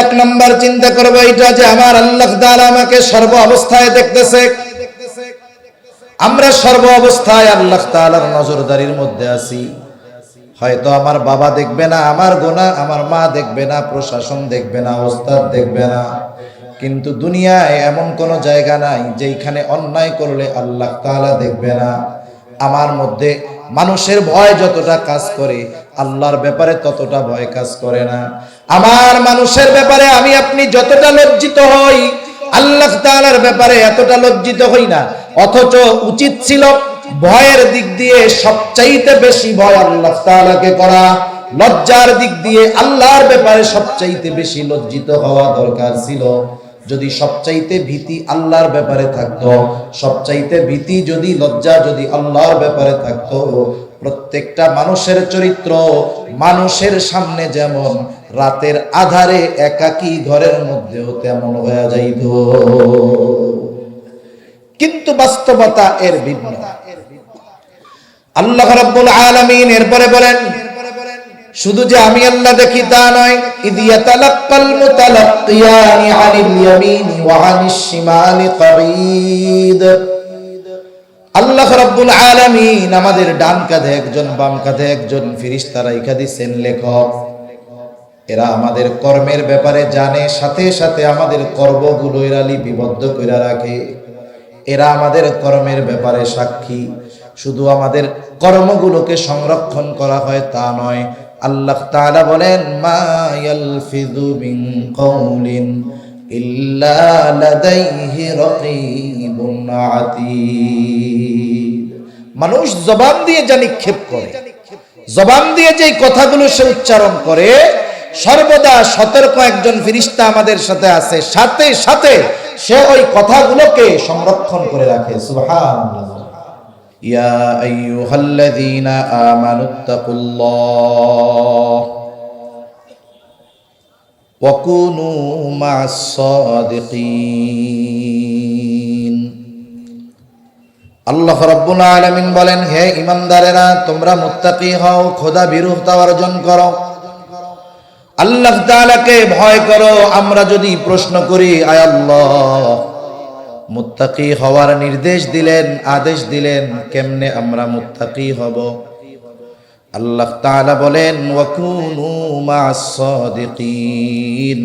এক নম্বর চিন্তা করব এটা যে আমার আল্লাহ তাআলা আমাকে সর্ব অবস্থায় দেখতেছে। আমরা সর্ব অবস্থায় আল্লাহ তাআলার নজরদারির মধ্যে আছি। হয়তো আমার বাবা দেখবে না আমার গুনাহ, আমার মা দেখবে না, প্রশাসন দেখবে না, ওস্তাদ দেখবে না, কিন্তু দুনিয়ায় এমন কোন জায়গা নাই যেখানে অন্যায় করলে আল্লাহ তাআলা দেখবে না। আমার মধ্যে মানুষের ভয় যতটা কাজ করে আল্লাহর ব্যাপারে ততটা ভয় কাজ করে না। আমার মানুষের ব্যাপারে আমি আপনি যতটা লজ্জিত হই আল্লাহ তাআলার ব্যাপারে এতটা লজ্জিত হই না। অথচ উচিত ছিল ভয়ের দিক দিয়ে সবচাইতে বেশি ভয় আল্লাহ তাআলাকে করা, লজ্জার দিক দিয়ে আল্লাহর ব্যাপারে সবচাইতে বেশি লজ্জিত হওয়া দরকার ছিল। যদি সবচাইতে ভীতি আল্লাহর ব্যাপারে থাকতো, সবচাইতে ভীতি যদি লজ্জা যদি আল্লাহর ব্যাপারে থাকতো, প্রত্যেকটা মানুষের চরিত্র মানুষের সামনে যেমন রাতের আধারে একাকী ঘরের মধ্যেও তেমন হয়ে যাইত। কিন্তু বাস্তবতা এর ভিন্ন। আল্লাহ রাব্বুল আলামিন এরপরে বলেন, শুধু যে আমি আল্লাহ দেখি তা নয়, ইদিয়াতালাক্কাল মুতালাক্কিয়ানি আনিল ইয়ামিনি ওয়া আনিশ শিমালি কঈদ। আল্লাহ রাব্বুল আলামিন আমাদের ডান কাঁধে একজন, বাম কাঁধে একজন ফেরেশতা রাইখা দিয়েছেন লেখক। এরা আমাদের কর্মের ব্যাপারে জানে, সাথে সাথে আমাদের কর্মগুলো এরা লিপিবদ্ধ করে রাখে। এরা আমাদের কর্মের ব্যাপারে সাক্ষী। শুধু আমাদের কর্মগুলোকে সংরক্ষণ করা হয় তা নয়, আল্লাহ তাআলা বলেন মা ইয়ালফিযু মিন কাউলিন ইল্লা লাদাইহি রাকীবুন আতীদ। মানুষ জবান দিয়ে যা নিক্ষেপ করে, জবান দিয়ে যে কথাগুলো সে উচ্চারণ করে, সর্বদা সতর্ক একজন ফেরেশতা আমাদের সাথে আছে, সাথে সাথে সে ওই কথাগুলোকে সংরক্ষণ করে রাখে। সুবহানাল্লাহ। ইয়া আইয়ুহাল্লাযীনা আমানুত্তাকুল্লাহ ওয়া কুনু মা'আস সাদিকিন। আল্লাহ রাব্বুল আলামিন বলেন, হে ঈমানদারেরা, তোমরা মুত্তাকি হও, খোদা ভীরুতা অর্জন করো, আল্লাহ তাআলাকে ভয় করো। আমরা যদি প্রশ্ন করি, আয় আল্লাহ মুত্তাকি হওয়ার নির্দেশ দিলেন, আদেশ দিলেন, কেমনে আমরা মুত্তাকি হব? আল্লাহ তাআলা বলেন ওয়া কুনু মা'আস সাদিকিন।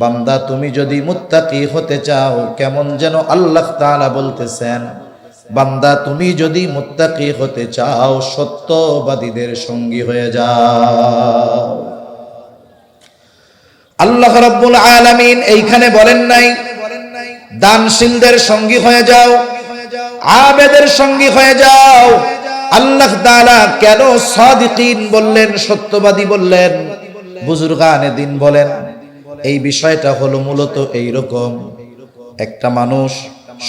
বান্দা তুমি যদি মুত্তাকি হতে চাও, কেমন যেন আল্লাহ তাআলা বলতেছেন, বান্দা তুমি যদি মুত্তাকি হতে চাও সত্যবাদীদের সঙ্গী হয়ে যাও। আল্লাহ রাব্বুল আলামিন এইখানে বলেন নাই দানশীলদের সঙ্গী হয়ে যাও, আবেদের সঙ্গী হয়ে যাও। আল্লাহ তাআলা কেন সাদিকিন বললেন, সত্যবাদী বললেন, বুজুর্গানে দিন বলেন? এই বিষয়টা হলো মূলত এই রকম, একটা মানুষ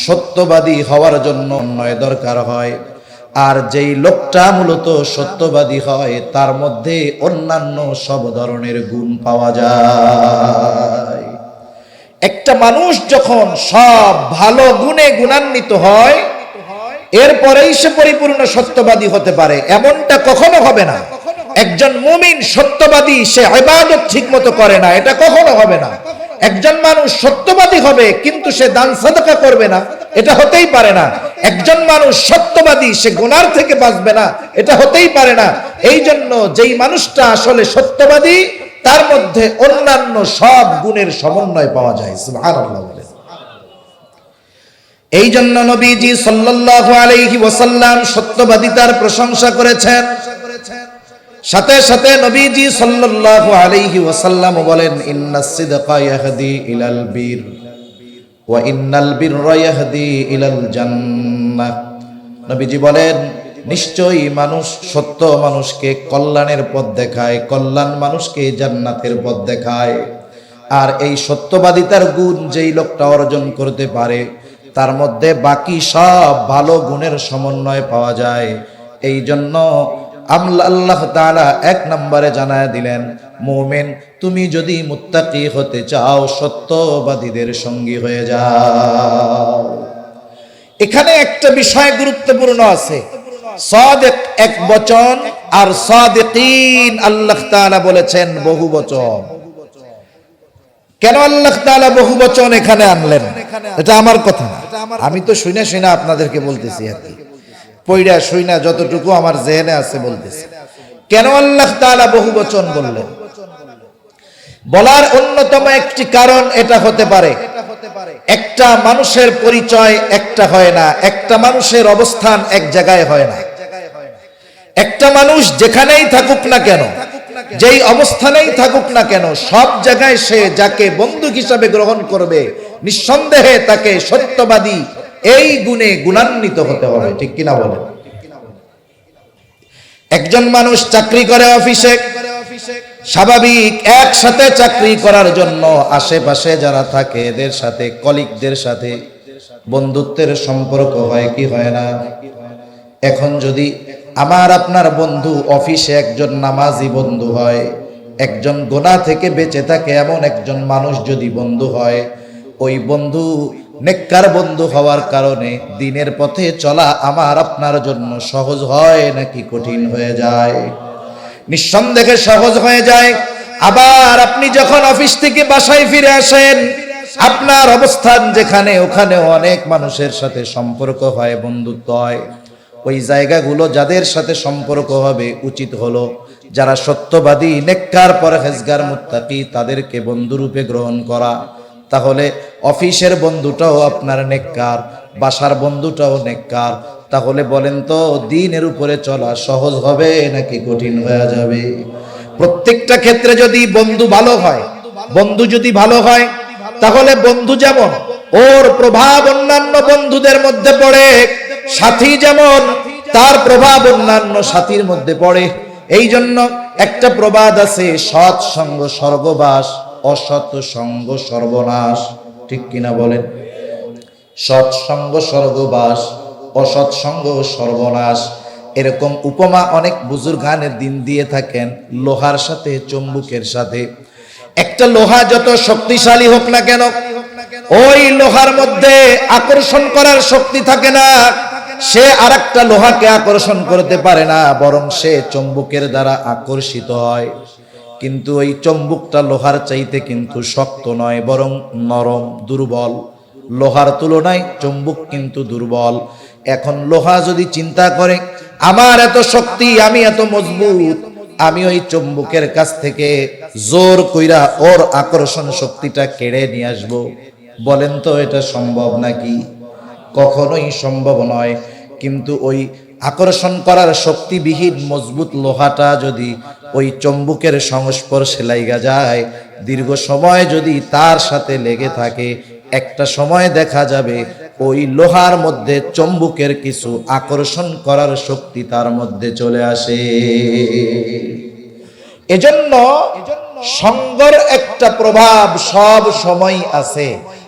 সত্যবাদী হওয়ার জন্য অন্যায় দরকার হয়, আর যেই লোকটা মূলত সত্যবাদী হয় তার মধ্যে অন্যান্য সব ধরনের গুণ পাওয়া যায়। একটা মানুষ যখন সব ভালো গুণে গুণান্বিত হয়, এরপরেই সে পরিপূর্ণ সত্যবাদী হতে পারে, এমনটা কখনো হবে না। একজন মুমিন সত্যবাদী, সে ইবাদত ঠিকমতো করে না, এটা কখনো হবে না। একজন মানুষ সত্যবাদী হবে কিন্তু সে দান সাদাকা করবে না, এটা হতেই পারে না। একজন মানুষ সত্যবাদী, সে গুনার থেকে বাঁচবে না, এটা হতেই পারে না। এই জন্য যেই মানুষটা আসলে সত্যবাদী তার মধ্যে অন্যান্য সব গুণের সমন্বয় পাওয়া যায়। সুবহানাল্লাহ। এই জন্য নবীজি সাল্লাল্লাহু আলাইহি ওয়াসাল্লাম সত্যবাদিতার প্রশংসা করেছেন। সাথে সাথে নবীজি সাল্লাল্লাহু আলাইহি ওয়াসাল্লাম বলেন, ইন্নাস সিদকা ইয়াহদি ইলাল বির ওয়া ইন্নাল বিররা ইয়াহদি ইলাল জান্নাহ। নবীজি বলেন, নিশ্চয়ই মানুষ সত্য মানুষকে কল্যাণের পথ দেখায়, কল্যাণ মানুষকে জান্নাতের পথ দেখায়। আর এই সত্যবাদিতার গুণ যেই লোকটা অর্জন করতে পারে তার মধ্যে বাকি সব ভালো গুণের সমন্বয় পাওয়া যায়। এই জন্য আল্লাহ তাআলা এক নম্বরে জানায় দিলেন, মুমিন তুমি যদি মুত্তাকি হতে চাও সত্যবাদীদের সঙ্গী হয়ে যাও। এখানে একটা বিষয় গুরুত্বপূর্ণ আছে, সাদিক এক বচন আর সাদিকিন আল্লাহ তাআলা বলেছেন বহু বচন। কেন আল্লাহ তাআলা বহুবচন এখানে আনলেন? এটা আমার কথা না, আমি তো শুনে শুনে আপনাদেরকে বলতেছি আর কি, পয়রা শুইনা যতটুকু আমার জেহেনে আছে বলতেছি। কেন আল্লাহ তাআলা বহুবচন বললেন? বলার অন্যতম একটি কারণ এটা হতে পারে, একটা মানুষের পরিচয় একটা হয় না, একটা মানুষের অবস্থান এক জায়গায় হয় না। একটা মানুষ যেখানেই থাকুক না কেন, যেই অবস্থানেই থাকুক না কেন, সব জায়গায় সে যাকে বন্ধু হিসাবে গ্রহণ করবে, নিঃসন্দেহে তাকে সত্যবাদী এই গুণে গুণান্বিত হতে হবে। ঠিক কিনা বলেন? একজন মানুষ চাকরি করে অফিসে, স্বাভাবিক একসাথে চাকরি করার জন্য আশেপাশে যারা থাকে এদের সাথে, কলিগদের সাথে বন্ধুত্বের সম্পর্ক হয় কি হয় না? এখন যদি আমার আপনার বন্ধু অফিসে একজন নামাজি বন্ধু হয়, একজন গুনাহ থেকে বেঁচে থাকে এমন একজন মানুষ যদি বন্ধু হয়, ওই বন্ধু নেককার বন্ধু হওয়ার কারণে দিনের পথে চলা আমার আপনার জন্য সহজ হয় নাকি কঠিন হয়ে যায়? নিঃসন্দেহে সহজ হয়ে যায়। আবার আপনি যখন অফিস থেকে বাসায় ফিরে আসেন, আপনার অবস্থান যেখানে, ওখানে অনেক মানুষের সাথে সম্পর্ক হয়, বন্ধুত্ব হয়। ওই জায়গাগুলো যাদের সাথে সম্পর্ক হবে, উচিত হলো যারা সত্যবাদী, নেককার, পরহেজগার, মুত্তাকি, তাদেরকে বন্ধুরূপে গ্রহণ করা। তাহলে অফিসের বন্ধুটাও আপনার নেককার, বাসার বন্ধুটাও নেককার। তাহলে বলেন তো দ্বীনের উপরে চলা সহজ হবে নাকি কঠিন হয়ে যাবে? প্রত্যেকটা ক্ষেত্রে যদি বন্ধু ভালো হয়, বন্ধু যদি ভালো হয়, তাহলে বন্ধু যেমন ওর প্রভাব অন্যান্য বন্ধুদের মধ্যে পড়ে, সাথী যেমন তার প্রভাব অন্যান্য সাথীর মধ্যে পড়ে। এই জন্য একটা প্রবাদ আছে, সৎ সঙ্গ স্বর্গবাস, অসৎ সঙ্গ সর্বনাশ। ঠিক কিনা বলেন? সৎ সঙ্গ স্বর্গবাস, অসৎ সঙ্গ সর্বনাশ। এরকম উপমা অনেক বুজুর্গানের দিন দিয়ে থাকেন লোহার সাথে চুম্বকের সাথে। একটা লোহা যত শক্তিশালী হোক না কেন, ওই লোহার মধ্যে আকর্ষণ করার শক্তি থাকে না, সে আরেকটা লোহাকে আকর্ষণ করতে পারে না, বরং সে চুম্বকের দ্বারা আকর্ষিত হয়। কিন্তু ওই চুম্বকটা লোহার চাইতে কিন্তু শক্ত নয়, বরং নরম, দুর্বল। লোহার তুলনায় চুম্বক কিন্তু দুর্বল। এখন লোহা যদি চিন্তা করে আমার এত শক্তি, আমি এত মজবুত, আমি ওই চুম্বকের কাছ থেকে জোর কইরা ওর আকর্ষণ শক্তিটা কেড়ে নিয়ে আসবো, বলেন তো এটা সম্ভব নাকি? কখনোই সম্ভব নয়। কিন্তু ওই আকর্ষণ করার শক্তিবিহীন মজবুত লোহাটা যদি ওই চুম্বকের সংস্পর্শে লাগা যায়, দীর্ঘ সময় যদি তার সাথে লেগে থাকে, একটা সময় দেখা যাবে ওই লোহার মধ্যে চুম্বকের কিছু আকর্ষণ করার শক্তি তার মধ্যে চলে আসে। এজন্য সঙ্গের একটা প্রভাব সব সময় আছে।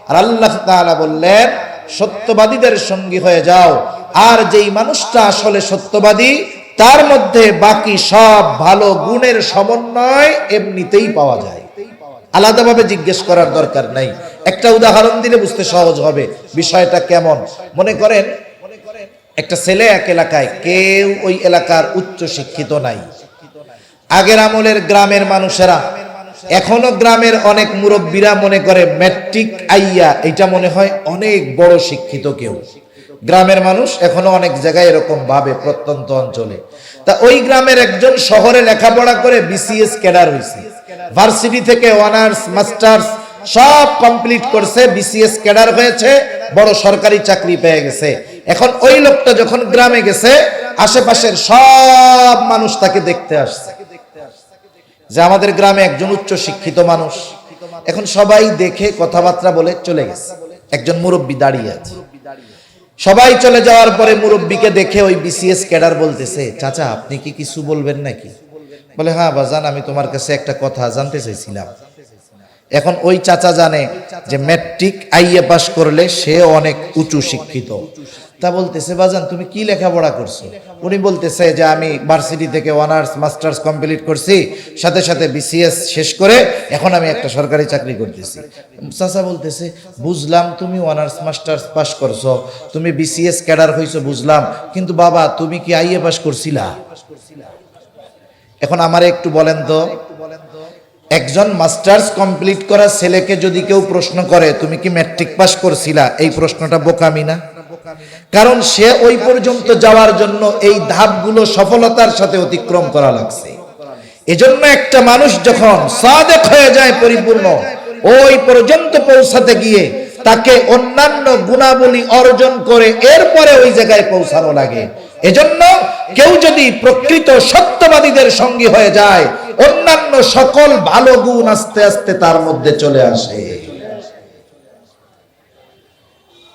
আর আল্লাহ তাআলা বললেন সত্যবাদীদের সঙ্গী হয়ে যাও। আর যেই মানুষটা আসলে সত্যবাদী, তার মধ্যে বাকি সব ভালো গুণের সমন্বয় এমনিতেই পাওয়া যায়, আলাদাভাবে জিজ্ঞেস করার দরকার নাই। একটা উদাহরণ দিলে বুঝতে সহজ হবে বিষয়টা কেমন। মনে করেন একটা ছেলে এক এলাকায়, কেউ ওই এলাকার উচ্চ শিক্ষিত নাই। আগের আমলের গ্রামের মানুষেরা, এখনো গ্রামের অনেক মুরব্বীরা মনে করে ম্যাট্রিক আইয়া এটা মনে হয় অনেক বড় শিক্ষিত কেউ। গ্রামের মানুষ এখনো অনেক জায়গায় এরকম ভাবে, প্রত্যন্ত অঞ্চলে। তা ওই গ্রামের একজন শহরে লেখাপড়া করে বিসিএস ক্যাডার হয়েছে, ভার্সিটি থেকে অনার্স মাস্টার্স সব কমপ্লিট করছে, বিসিএস ক্যাডার হয়েছে, বড় সরকারি চাকরি পেয়ে গেছে। এখন ওই লোকটা যখন গ্রামে গেছে, আশেপাশের সব মানুষ তাকে দেখতে আসছে যে আমাদের গ্রামে একজন উচ্চ শিক্ষিত মানুষ। এখন সবাই দেখে কথাবার্তা বলে চলে গেছে, একজন মুরব্বী দাঁড়িয়ে আছে। সবাই চলে যাওয়ার পরে মুরব্বীকে দেখে ওই বিসিএস ক্যাডার বলতেছে, চাচা আপনি কি কিছু বলবেন নাকি? বলে, হ্যাঁ বাজান, আমি তোমার কাছে একটা কথা জানতে চাইছিলাম। এখন ওই চাচা জানে যে ম্যাট্রিক আইএ পাস করলে সে অনেক উঁচু শিক্ষিত। তা বলতেছে, বাজান তুমি কি লেখাপড়া করছো? উনি বলতেছে যে আমি ভার্সিটি থেকে অনার্স মাস্টার্স কমপ্লিট করছি, সাথে সাথে বিসিএস শেষ করে এখন আমি একটা সরকারি চাকরি করতেছি। চাচা বলতেছে, বুঝলাম তুমি অনার্স মাস্টার্স পাস করছো, তুমি বিসিএস ক্যাডার হইছো বুঝলাম, কিন্তু বাবা তুমি কি আইএ পাস করছিলা? এখন আমারে একটু বলেন তো, একজন মাস্টার্স কমপ্লিট করা ছেলেকে যদি কেউ প্রশ্ন করে তুমি কি ম্যাট্রিক পাস করছিলা, এই প্রশ্নটা বোকামি না? কারণ সে ওই পর্যন্ত যাওয়ার জন্য এই ধাপগুলো সফলতার সাথে অতিক্রম করা লাগছে। এজন্য একটা মানুষ যখন সাদেক হয়ে যায় পরিপূর্ণ, ওই পর্যন্ত পৌঁছাতে গিয়ে তাকে অন্যান্য গুণাবলী অর্জন করে এরপরে ওই জায়গায় পৌঁছানো লাগে। এজন্য কেউ যদি প্রকৃত সত্যবাদীদের সঙ্গী হয়ে যায়, অন্যান্য সকল ভালো গুণ আস্তে আস্তে তার মধ্যে চলে আসে।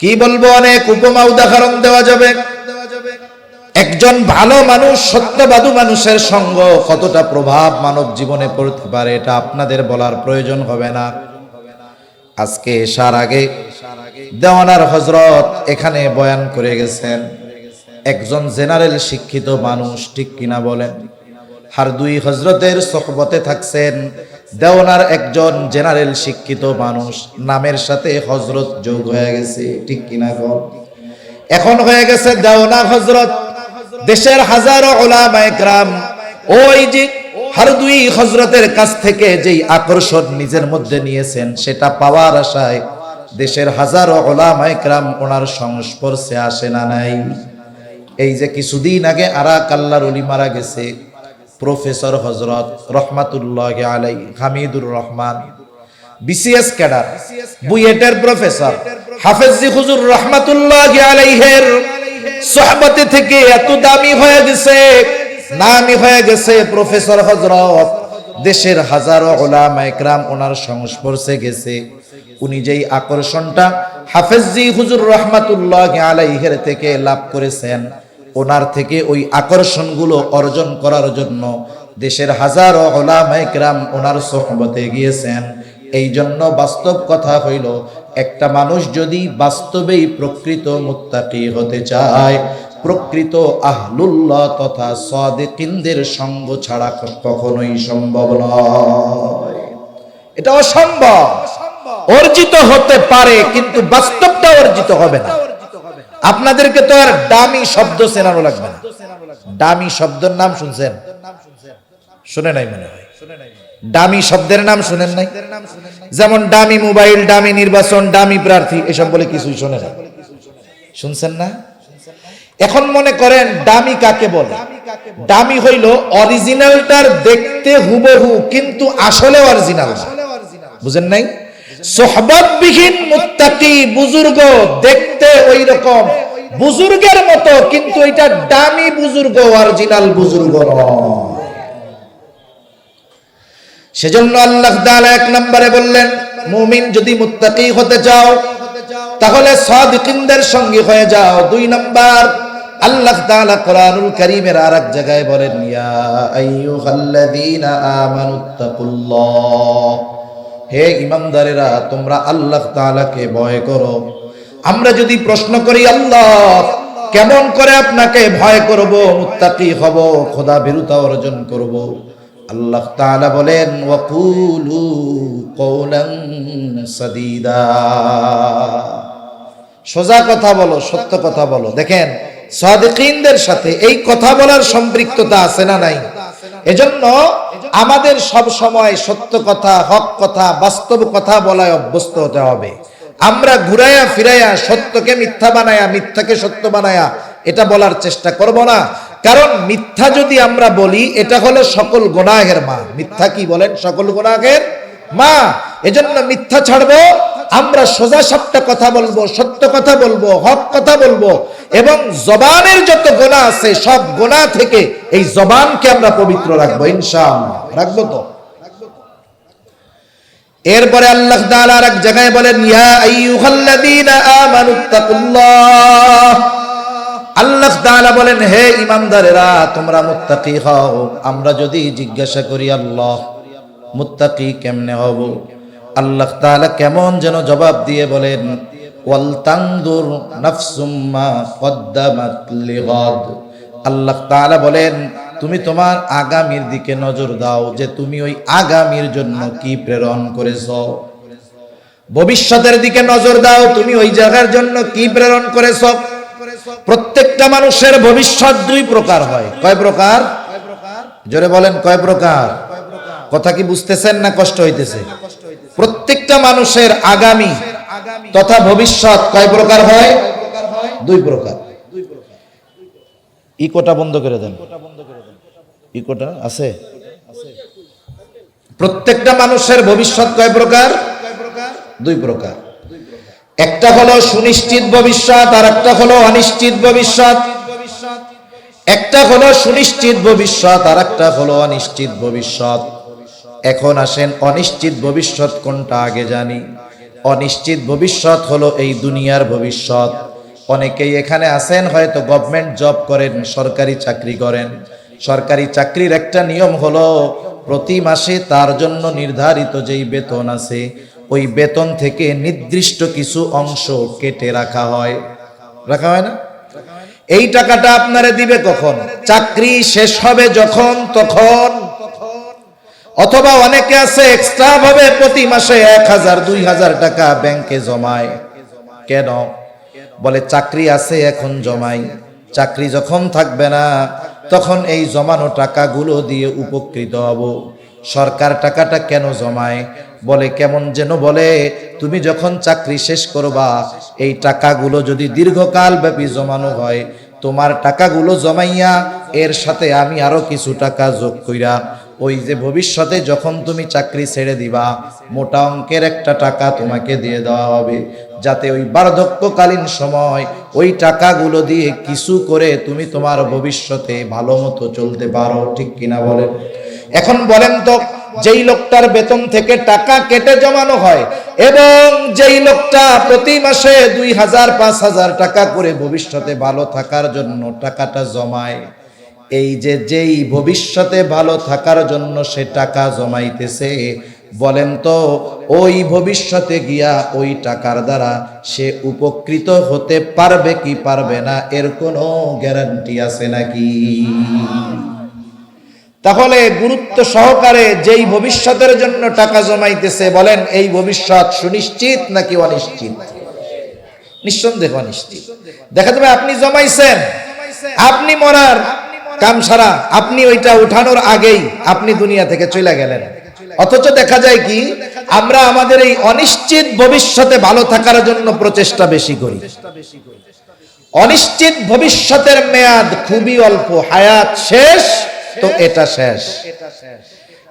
কি বলবো, অনেক উপমা উদাহরণ দেওয়া যাবে। একজন ভালো মানুষ, সত্যবাদী মানুষের সঙ্গ কতটা প্রভাব মানব জীবনে পড়তে পারে এটা আপনাদের বলার প্রয়োজন হবে না। আজকে এশার আগে দেওয়ানার হযরত এখানে বয়ান করে গেছেন। একজন জেনারেল শিক্ষিত মানুষ, ঠিক কিনা বলেন? হারদুই হযরতের সোহবতে থাকছেন। দেওয়ানার একজন জেনারেল শিক্ষিত মানুষ, নামের সাথে হযরত যোগ হয়ে গেছে, ঠিক কিনা বল? এখন হয়ে গেছে দেওয়ানা হযরত। দেশের হাজারো উলামায়ে কেরাম ওই যে হারদুই হযরতের কাছ থেকে যেই আকর্ষণ নিজের মধ্যে নিয়েছেন সেটা পাওয়ার আশায় দেশের হাজারো উলামায়ে কেরাম ওনার সংস্পর্শে আসে না নাই? এই যে কিছুদিন আগে আরাক আল্লাহর ওলি মারা গেছে, প্রফেসর হযরত রহমাতুল্লাহি আলাইহি হামিদুর রহমান, বিসিএস ক্যাডার, বুয়েটের প্রফেসর হাফেজি হুজুর রহমাতুল্লাহি আলাইহির সোহবতে থেকে এত দামি হয়ে গেছে, নামি হয়ে গেছে প্রফেসর হযরত। দেশের হাজারো উলামায়ে কেরাম ওনার সংস্পর্শে গেছে। উনি যেই আকর্ষণটা হাফেজি হুজুর রহমাতুল্লাহি আলাইহির থেকে লাভ করেছেন, ওনার থেকে ওই আকর্ষণগুলো অর্জন করার জন্য দেশের হাজারো উলামায়ে কেরাম ওনার সোহবতে গিয়েছেন। এই জন্য বাস্তব কথা হইল, একটা মানুষ যদি বাস্তবেই প্রকৃত মুত্তাকি হতে চায়, প্রকৃত আহলুল্লাহ তথা সাদিকিনদের সঙ্গ ছাড়া কখনোই সম্ভব নয়। এটা অসম্ভব। অর্জিত হতে পারে কিন্তু বাস্তবটা অর্জিত হবে না। আপনাদেরকে তো আর দামি শব্দ চেনানো লাগবে না। দামি শব্দের নাম শুনছেন? শুনে নাই মনে হয়। দামি শব্দের নাম শুনেন নাই? যেমন দামি মোবাইল, দামি নির্বাচন, দামি প্রার্থী, এসব বলে কিছুই শোনে না। শুনছেন না? এখন মনে করেন দামি কাকে বলে? দামি হইল অরিজিনালটার দেখতে হুবহু কিন্তু আসলে অরিজিনাল না। বুঝেন নাই? সোহবতবিহীন মুত্তাকি বুজুর্গ দেখতে ওই রকম বুজুর্গের মতো, কিন্তু এটা দামি বুজুর্গ, অরিজিনাল বুজুর্গ নয়। সেজন্য আল্লাহ তাআলা এক নম্বরে বললেন, মুমিন যদি মুত্তাকি হতে চাও তাহলে সাদিকিনদের সঙ্গী হয়ে যাও। দুই নম্বর, আল্লাহ তাআলা কোরআনুল কারীমের আরেক জায়গায় বলেন, ইয়া আইয়ুহাল্লাযীনা আমানুত্তাকুল্লাহ, হে ঈমানদারেরা তোমরা আল্লাহ তাআলাকে ভয় করো। আমরা যদি প্রশ্ন করি আল্লাহ কেমন করে আপনাকে ভয় করব, মুত্তাকি হব, খোদা ভীরুতা অর্জন করব, আল্লাহ তাআলা বলেন ওয়াকুলু কওলান সাদীদা, সোজা কথা বলো, সত্য কথা বলো। দেখেন সাদিকিনদের সাথে এই কথা বলার সম্পৃক্ততা আছে না নাই? এজন্য আমাদের সব সময় সত্য কথা, হক কথা, বাস্তব কথা বলায় অভ্যস্ত হতে হবে। আমরা ঘুরাইয়া ফিরাইয়া সত্যকে মিথ্যা বানায়া, মিথ্যাকে সত্য বানায়া এটা বলার চেষ্টা করব না। কারণ মিথ্যা যদি আমরা বলি, এটা হলো সকল গুনাহের মা। মিথ্যা কি বলেন? সকল গুনাহের মা। এজন্য মিথ্যা ছাড়বো, আমরা সোজা সাপটা কথা বলবো, সত্য কথা বলবো, হক কথা বলবো, এবং জবানের যত গুনাহ আছে সব গুনাহ থেকে এই জবানকে আমরা পবিত্র রাখবো, ইনশাআল্লাহ। রাখবো তো? এরপরে আল্লাহ তাআলা আর এক জায়গায় বলেন, ইয়া আইয়ুহাল্লাযীনা আমানুত্তাকুল্লাহ, আল্লাহ তাআলা বলেন হে ঈমানদারেরা তোমরা মুত্তাকি হও। আমরা যদি জিজ্ঞাসা করি আল্লাহ মুত্তাকি কেমনে হব, আল্লাহ তাআলা কেমন যেন জবাব দিয়ে বলেন, ওয়াল তানদুর নাফসুম মা কদ্দামাত লিগাদ। আল্লাহ তাআলা বলেন তুমি তোমার আগামীর দিকে নজর দাও, যে তুমি ওই আগামীর জন্য কি প্রেরণ করেছো। ভবিষ্যতের দিকে নজর দাও, তুমি ওই জায়গার জন্য কি প্রেরণ করেছো। প্রত্যেকটা মানুষের ভবিষ্যৎ দুই প্রকার হয়। কয় প্রকার? জোরে বলেন, কয় প্রকার? কথা কি বুঝতেছেন না কষ্ট হইতেছে? প্রত্যেকটা মানুষের আগামী তথা ভবিষ্যৎ কয় প্রকার হয়? দুই প্রকার। ইকোটা বন্ধ করে দেন, ইকোটা আছে। প্রত্যেকটা মানুষের ভবিষ্যৎ কয় প্রকার? দুই প্রকার। একটা হলো সুনিশ্চিত ভবিষ্যৎ, আর একটা হলো অনিশ্চিত ভবিষ্যৎ। একটা হলো সুনিশ্চিত ভবিষ্যৎ, আর একটা হলো অনিশ্চিত ভবিষ্যৎ। এখন আসেন অনিশ্চিত ভবিষ্যৎ কোনটা আগে জানি। অনিশ্চিত ভবিষ্যৎ হলো এই দুনিয়ার ভবিষ্যৎ। অনেকেই এখানে আছেন হয়তো গভর্নমেন্ট জব করেন, সরকারি চাকরি করেন। সরকারি চাকরির একটা নিয়ম হলো প্রতি মাসে তার জন্য নির্ধারিত যেই বেতন আছে ওই বেতন থেকে নির্দিষ্ট কিছু অংশ কেটে রাখা হয়। রাখা হয় না? এই টাকাটা আপনারে দিবে কখন? চাকরি শেষ হবে যখন তখন। অথবা অনেকে আছে এক্সট্রা ভাবে প্রতি মাসে 1000 2000 টাকা ব্যাংকে জমায়। কেন? বলে চাকরি আছে এখন জমাই, চাকরি যখন থাকবে না তখন এই জমানো টাকাগুলো দিয়ে উপকৃত হব। সরকার টাকাটা কেন জমায়? বলে কেমন যেন বলে তুমি যখন চাকরি শেষ করবা এই টাকাগুলো যদি দীর্ঘকাল ব্যাপী জমানো হয়, তোমার টাকাগুলো জমাইয়া এর সাথে আমি আরো কিছু টাকা যোগ কইরা ওই যে ভবিষ্যতে যখন তুমি চাকরি ছেড়ে দিবা মোটা অঙ্কের একটা টাকা তোমাকে দিয়ে দেওয়া হবে, যাতে ওই বার্ধক্যকালীন সময় ওই টাকাগুলো দিয়ে কিছু করে তুমি তোমার ভবিষ্যতে ভালো মতো চলতে পারো। ঠিক কিনা বলেন? এখন বলেন তো, যেই লোকটার বেতন থেকে টাকা কেটে জমানো হয় এবং যেই লোকটা প্রতি মাসে 2000 5000 টাকা করে ভবিষ্যতে ভালো থাকার জন্য টাকাটা জমায়, এই যে যেই ভবিষ্যতে ভালো থাকার জন্য সে টাকা জমাইতেছে, বলেন তো ওই ভবিষ্যতে গিয়া ওই টাকার দ্বারা সে উপকৃত হতে পারবে কি পারবে না এর কোনো গ্যারান্টি আছে নাকি? তাহলে গুরুত্ব সহকারে যেই ভবিষ্যতের জন্য টাকা জমাইতেছে, বলেন এই ভবিষ্যৎ সুনিশ্চিত নাকি অনিশ্চিত? নিঃসন্দেহ অনিশ্চিত। দেখা যাবে আপনি জমাইছেন, আপনি মরার কাম সারা, আপনি ওইটা উঠানোর আগেই আপনি দুনিয়া থেকে চলে গেলেন। অথচ দেখা যায় কি আমরা আমাদের এই অনিশ্চিত ভবিষ্যতে ভালো থাকার জন্য প্রচেষ্টা বেশি করি। অনিশ্চিত ভবিষ্যতের মেয়াদ খুবই অল্প, হায়াত শেষ তো এটা শেষ।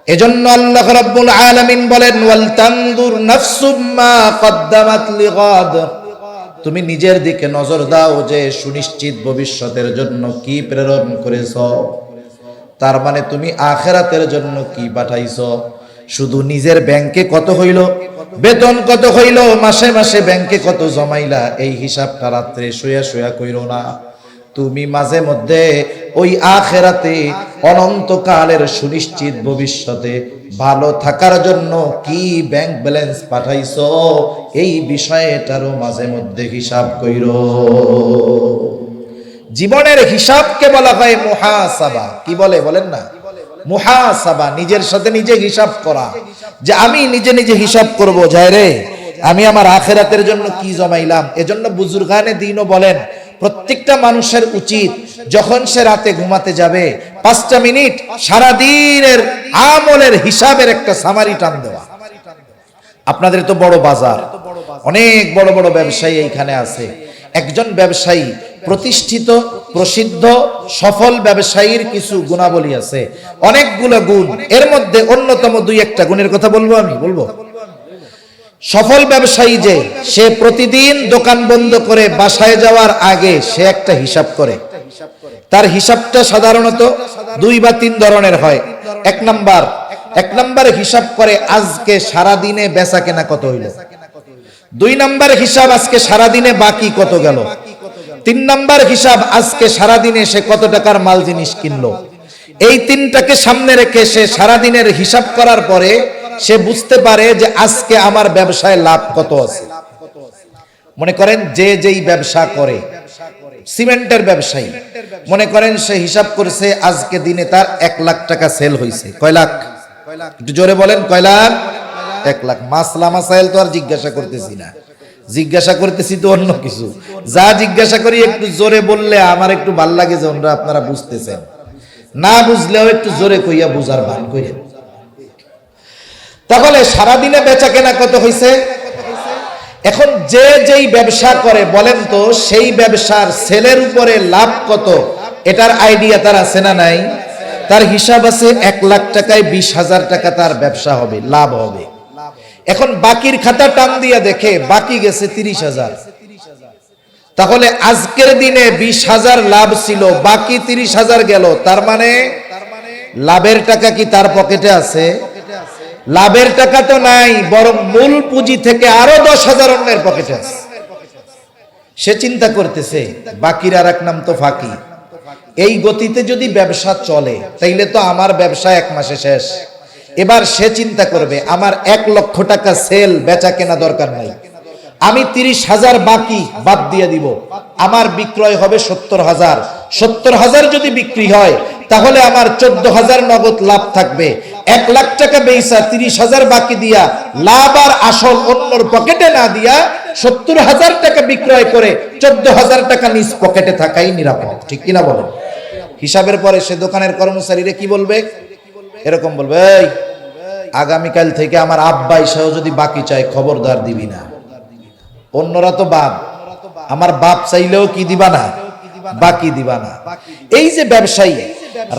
এজন্য আল্লাহ রাব্বুল আলামিন বলেন ওয়াল তানদুর নাফসুম মা কদ্দামাত লিগাদ, তুমি নিজের দিকে নজর দাও যে সুনিশ্চিত ভবিষ্যতের জন্য কি প্রেরণ করেছো। তার মানে তুমি আখিরাতের জন্য কি পাঠাইছো। শুধু নিজের ব্যাংকে কত হইল, বেতন কত হইল, মাসে মাসে ব্যাংকে কত জমাইলা, এই হিসাবটা রাত্রে শুয়া শুয়া কইরো না। তুমি মাঝে মধ্যে ওই আখিরাতে অনন্তকালের সুনিশ্চিত ভবিষ্যতে ভালো থাকার জন্য কি ব্যাংক ব্যালেন্স পাঠাইছো এই বিষয়টারও মাঝে মধ্যে হিসাব কইরো। জীবনের হিসাবকে বলা হয় মুহাসাবা। কি বলে বলেন না? মুহাসাবা, নিজের সাথে নিজে হিসাব করা, যে আমি নিজে নিজে হিসাব করব, যাই রে আমি আমার আখিরাতের জন্য কি জমাইলাম। এজন্য বুজুর্গানে দ্বীনও বলেন প্রত্যেকটা মানুষের উচিত যখন সে রাতে ঘুমাতে যাবে 5টা মিনিট সারা দিনের আমলের হিসাবের একটা সামারি টান দেওয়া। আপনাদের তো বড় বাজার, অনেক বড় বড় ব্যবসায়ী এইখানে আছে। একজন ব্যবসায়ী প্রতিষ্ঠিত প্রসিদ্ধ সফল ব্যবসায়ীর কিছু গুণাবলী আছে, অনেকগুলো গুণ। এর মধ্যে অন্যতম 2-1টা গুণের কথা বলবো আমি। বলবো সফল ব্যবসায়ী যে সে প্রতিদিন দোকান বন্ধ করে বাসায় যাওয়ার আগে সে একটা হিসাব করে। তার হিসাবটা সাধারণত 2 বা 3 ধরনের হয়। এক নাম্বার হিসাব করে আজকে সারা দিনে বেচা কেনা কত হইল। 2 নাম্বার হিসাব আজকে সারা দিনে বাকি কত গেল। 3 নাম্বার হিসাব আজকে সারা দিনে সে কত টাকার মাল জিনিস কিনলো। এই 3টাকে সামনে রেখে সে সারা দিনের হিসাব করার পরে সে বুঝতে পারে যে আজকে আমার ব্যবসায় লাভ কত আছে। মনে করেন যে যেই ব্যবসা করে, সিমেন্টের ব্যবসায়ী, মনে করেন সে হিসাব করেছে আজকে দিনে তার 1 লাখ টাকা সেল হয়েছে। কয় লাখ? একটু জোরে বলেন, কয় লাখ? 1 লাখ। মাসলা মাসাইল তো আর জিজ্ঞাসা করতেছি না, জিজ্ঞাসা করতেছি তো অন্য কিছু। যা জিজ্ঞাসা করি একটু জোরে বললে আমার একটু ভাল লাগে যে আপনারা বুঝতেছেন, না বুঝলেও একটু জোরে কইয়া বুঝার ভান করেন। তাহলে সারাদিনে বেচা কেনা কত হয়েছে? এখন যে যেই ব্যবসা করে বলেন তো, সেই ব্যবসার সেলের উপরে লাভ কত, এটার আইডিয়া তার আছে না নাই? তার হিসাব আছে 1 লাখ টাকায় 20,000 টাকা তার ব্যবসা হবে, লাভ হবে। এখন বাকির খাতা টান দিয়া দেখে বাকি গেছে 30,000। তাহলে আজকের দিনে 20,000 লাভ ছিল, বাকি 30,000 গেল। তার মানে লাভের টাকা কি তার পকেটে আছে? লাভের টাকা তো নাই, বরং মূল পুঁজি থেকে আরো 10,000 অন্যের পকেটে আছে। সে চিন্তা করতেছে বাকির আর এক নাম তো ফাঁকি। এই গতিতে যদি ব্যবসা চলে তাইলে তো আমার ব্যবসা 1 মাসে শেষ। এবার সে চিন্তা করবে আমার 1 লক্ষ টাকা সেল বেচা কেনা দরকার নাই, আমি 30,000 বাকি বাদ দিয়ে দিব, আমার বিক্রয় হবে 70,000। 70,000 যদি বিক্রি হয় তাহলে আমার 14,000 নগদ লাভ থাকবে। 1 লাখ টাকা বেচা 30,000 বাকি দিয়া লাভ আর আসল অন্যর পকেটে না দিয়া 70,000 টাকা বিক্রয় করে 14,000 টাকা নিজ পকেটে থাকাই নিরাপদ। ঠিক কিনা বলেন? হিসাবের পরে সে দোকানের কর্মচারীরা কি বলবে? এরকম বলবে, এই আগামীকাল থেকে আমার আব্বা এসেও যদি বাকি চাই খবরদার দিবি না। অন্যরা তো বাপ, আমার বাপ চাইলেও কি দিবা না, বাকি দিবা না। এই যে ব্যবসায়ী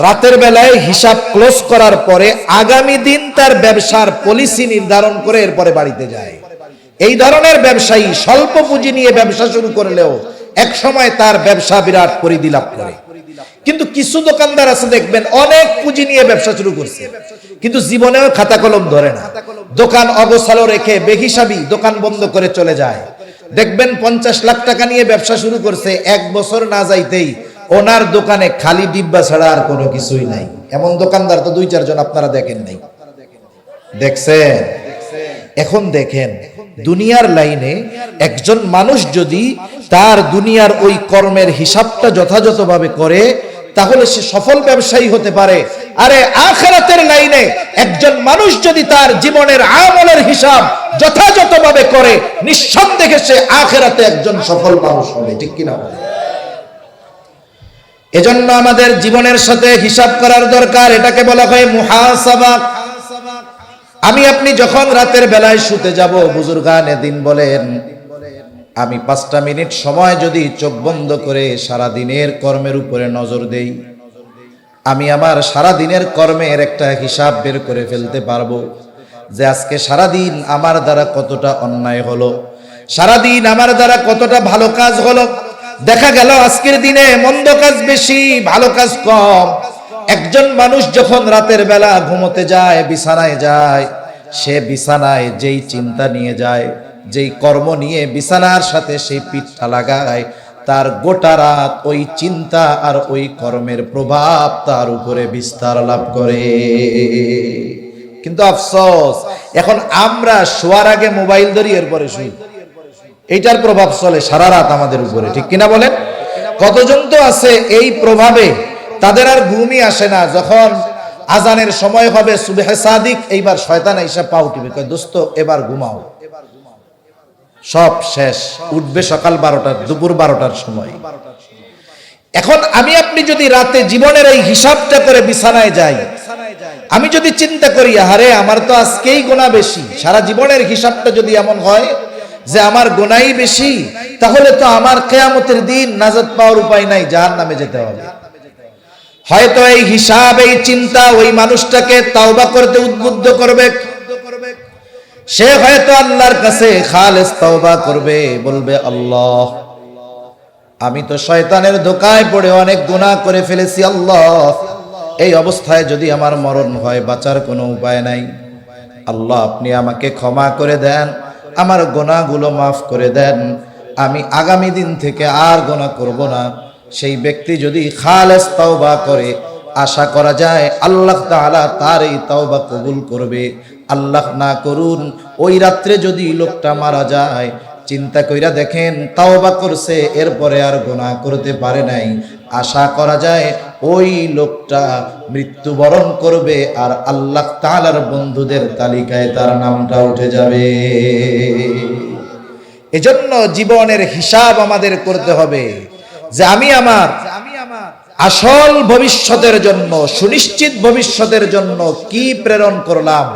রাতের বেলায় হিসাব ক্লোজ করার পরে আগামী দিন তার ব্যবসার পলিসি নির্ধারণ করে এরপরে বাড়িতে যায়, এই ধরনের ব্যবসায়ী স্বল্প পুঁজি নিয়ে ব্যবসা শুরু করলেও এক সময় তার ব্যবসা বিরাট পরিধি লাভ করে। কিন্তু কিছু দোকানদার আছে দেখবেন অনেক পুঁজি নিয়ে ব্যবসা শুরু করছে, কিন্তু জীবনেও খাতা কলম ধরে না, দোকান অগোছালো রেখে বেহিসাবি দোকান বন্ধ করে চলে যায়। দেখবেন 50 লাখ টাকা নিয়ে ব্যবসা শুরু করছে, 1 বছর না যাইতেই ওনার দোকানে খালি ডিব্বা ছাড়া আর কোনো কিছুই নাই। এমন দোকানদার তো 2-4 জন আপনারা দেখেন নাই, দেখছেন? এখন দেখেন দুনিয়ার লাইনে একজন মানুষ যদি তার দুনিয়ার ওই কর্মের হিসাবটা যথাযথভাবে করে তাহলে সে সফল ব্যবসায়ী হতে পারে। আরে আখিরাতের লাইনে একজন মানুষ যদি তার জীবনের আমলের হিসাব যথাযথভাবে করে নিঃসন্দেহে সে আখিরাতে একজন সফল মানুষ হবে। ঠিক কিনা? এজন্য আমাদের জীবনের সাথে হিসাব করার দরকার, এটাকে বলা হয় মুহাসাবা। আমি আপনি যখন রাতের বেলায় শুতে যাব, বুজুর্গানে দিন বলেন, আমি 5টা মিনিট সময় যদি চোখ বন্ধ করে সারা দিনের কর্মের উপরে নজর দেই, আমি আমার সারা দিনের কর্মের একটা হিসাব বের করে ফেলতে পারবো যে আজকে সারা দিন আমার দ্বারা কতটা অন্যায় হলো, সারা দিন আমার দ্বারা কতটা ভালো কাজ হলো। দেখা গেল আজকের দিনে মন্দ কাজ বেশি, ভালো কাজ কম। একজন মানুষ যখন রাতের বেলা ঘুমোতে যায়, বিছানায় যায়, সে বিছানায় যেই চিন্তা নিয়ে যায়, যেই কর্ম নিয়ে বিছানার সাথে সেই পিঠটা লাগায়, তার গোটা রাত ওই চিন্তা আর ওই কর্মের প্রভাব তার উপরে বিস্তার লাভ করে। কিন্তু আফসোস, এখন আমরা শোয়ার আগে মোবাইল ধরি, এরপরে শুই, এইটার প্রভাব চলে সারা রাত আমাদের উপরে। ঠিক কিনা বলেন? কতজন তো আছে এই প্রভাবে তাদের আর ঘুমই আসে না। যখন আজানের সময় হবে সুবহে সাদিক, এইবার শয়তান এসে পা উঠবে, কয় দোস্ত এবার ঘুমাও, সব শেষ, উঠবে সকাল 12টার, দুপুর 12টার সময়। এখন আমি আপনি যদি রাতে জীবনের এই হিসাবটা করে বিছানায় যাই, আমি যদি চিন্তা করি আরে আমার তো আজকেই গুনাহ বেশি, সারা জীবনের হিসাবটা যদি এমন হয় যে আমার গুনাহই বেশি, তাহলে তো আমার কিয়ামতের দিন নাজাত পাওয়ার উপায় নাই, জাহান্নামে যেতে হবে। হয়তো এই হিসাব, এই চিন্তা ওই মানুষটাকে তাওবা করতে উদ্বুদ্ধ করবে। সে হয়তো আল্লাহর কাছে খালেস তাওবা করবে, বলবে আল্লাহ আমি তো শয়তানের ধোঁকায় পড়ে অনেক গুনাহ করে ফেলেছি, আল্লাহ এই অবস্থায় যদি আমার মরণ হয় বাঁচার কোনো উপায় নাই, আল্লাহ আপনি আমাকে ক্ষমা করে দেন, আমার গুনাহগুলো মাফ করে দেন, আমি আগামী দিন থেকে আর গুনাহ করব না। সেই ব্যক্তি যদি খালেস তাওবা করে, আশা করা যায় আল্লাহ তাআলা তার এই তাওবা কবুল করবে। আল্লাহ না করুন ওই রাত্রে যদি লোকটা মারা যায়, চিন্তা কইরা দেখেন তাওবা করছে, এরপরে আর গুনাহ করতে পারে নাই, আশা করা যায় ওই লোকটা মৃত্যুবরণ করবে আর আল্লাহ তাআলার বন্ধুদের তালিকায় তার নামটা উঠে যাবে। এজন্য জীবনের হিসাব আমাদের করতে হবে যে আমি আমার আসল ভবিষ্যতের জন্য, সুনিশ্চিত ভবিষ্যতের জন্য কি প্রেরণ করলাম,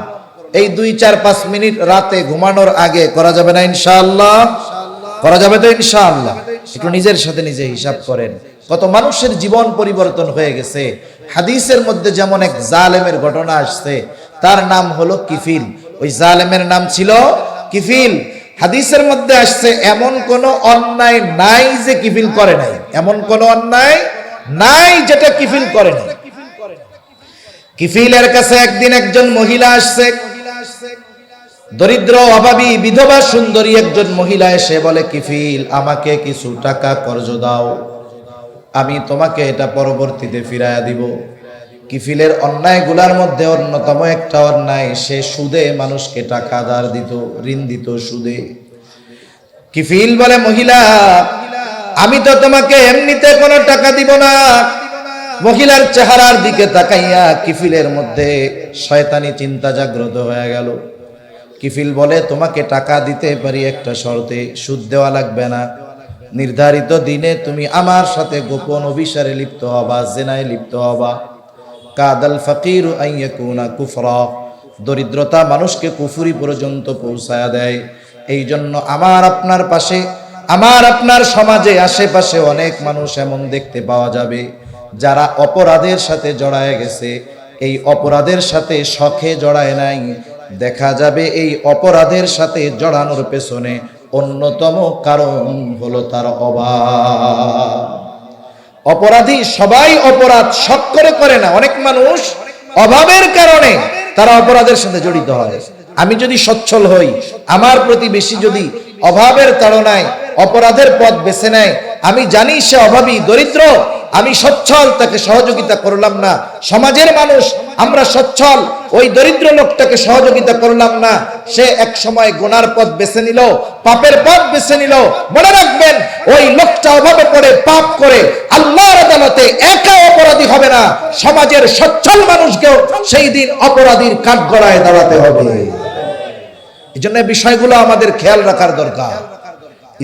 এই 2-4-5 মিনিট রাতে ঘুমানোর আগে করা যাবে না ইনশাআল্লাহ? করা যাবে তো ইনশাআল্লাহ? একটু নিজের সাথে নিজে হিসাব করেন, কত মানুষের জীবন পরিবর্তন হয়ে গেছে। হাদিসের মধ্যে যেমন এক জালেমের ঘটনা আসছে, তার নাম হলো কিফিল। ওই জালেমের নাম ছিল কিফিল। হাদিসের মধ্যে আসছে এমন কোন অন্যায় নাই যে কিফিল করে নাই, এমন কোন অন্যায় নাই যেটা কিফিল করে নাই। কিফিলের কাছে একদিন একজন মহিলা আসছে, দরিদ্র অভাবী বিধবা সুন্দরী একজন মহিলা এসে বলে, কিফিল আমাকে কিছু টাকা কর্জ দাও, আমি তোমাকে এটা পরবর্তীতে ফিরাইয়া দিব। কিফিলের অন্যায়গুলার মধ্যে অন্যতম একটা অন্যায়, সে সুদে মানুষকে টাকা ধার দিত, ঋণ দিত সুদে। কিফিল বলে, মহিলা আমি তো তোমাকে এমনিতে কোনো টাকা দিব না। মহিলার চেহারার দিকে তাকাইয়া কিফিলের মধ্যে শয়তানি চিন্তা জাগ্রত হয়ে গেল। কিফিল বলে, তোমাকে টাকা দিতে পারি একটা শর্তে, সুদ দেওয়া লাগবে না। নির্ধারিত দিনে তুমি আমার সাথে গোপন অভিসারে লিপ্ত হবা, জেনায় লিপ্ত হবা। কাদাল ফাকিরু আন ইয়াকুনা কুফরা, দরিদ্রতা মানুষকে কুফরি পর্যন্ত পৌঁছায়া দেয়। এই জন্য আমার আপনার পাশে, আমার আপনার সমাজে আশেপাশে অনেক মানুষ এমন দেখতে পাওয়া যাবে যারা অপরাধের সাথে জড়ায় গেছে। এই অপরাধের সাথে শখে জড়ায় নাই, দেখা যাবে এই অপরাধের সাথে জড়ানোর পেছনে অন্যতম কারণ হলো তার অভাব। অপরাধী সবাই অপরাধ শখ করে করে না, অনেক মানুষ অভাবের কারণে তারা অপরাধের সাথে জড়িত হয়। আমি যদি সচ্ছল হই, আমার প্রতিবেশী যদি অভাবের তাড়নায় অপরাধের পথ বেছে নেয়, আমি জানি সে অভাবী দরিদ্র, আমি সচ্ছল, তাকে সহযোগিতা করলাম না। সমাজের মানুষ আমরা সচ্ছল, ওই দরিদ্র লোকটাকে সহযোগিতা করলাম না, সে এক সময় গুনার পথ বেছে নিল, পাপের পথ বেছে নিল। মনে রাখবেন, ওই লোকটা অভাবে পড়ে পাপ করে আল্লাহর আদালতে একা অপরাধী হবে না, সমাজের সচ্ছল মানুষকেও সেই দিন অপরাধীর কাঠগড়ায় দাঁড়াতে হবে। এই জন্য বিষয়গুলো আমাদের খেয়াল রাখার দরকার।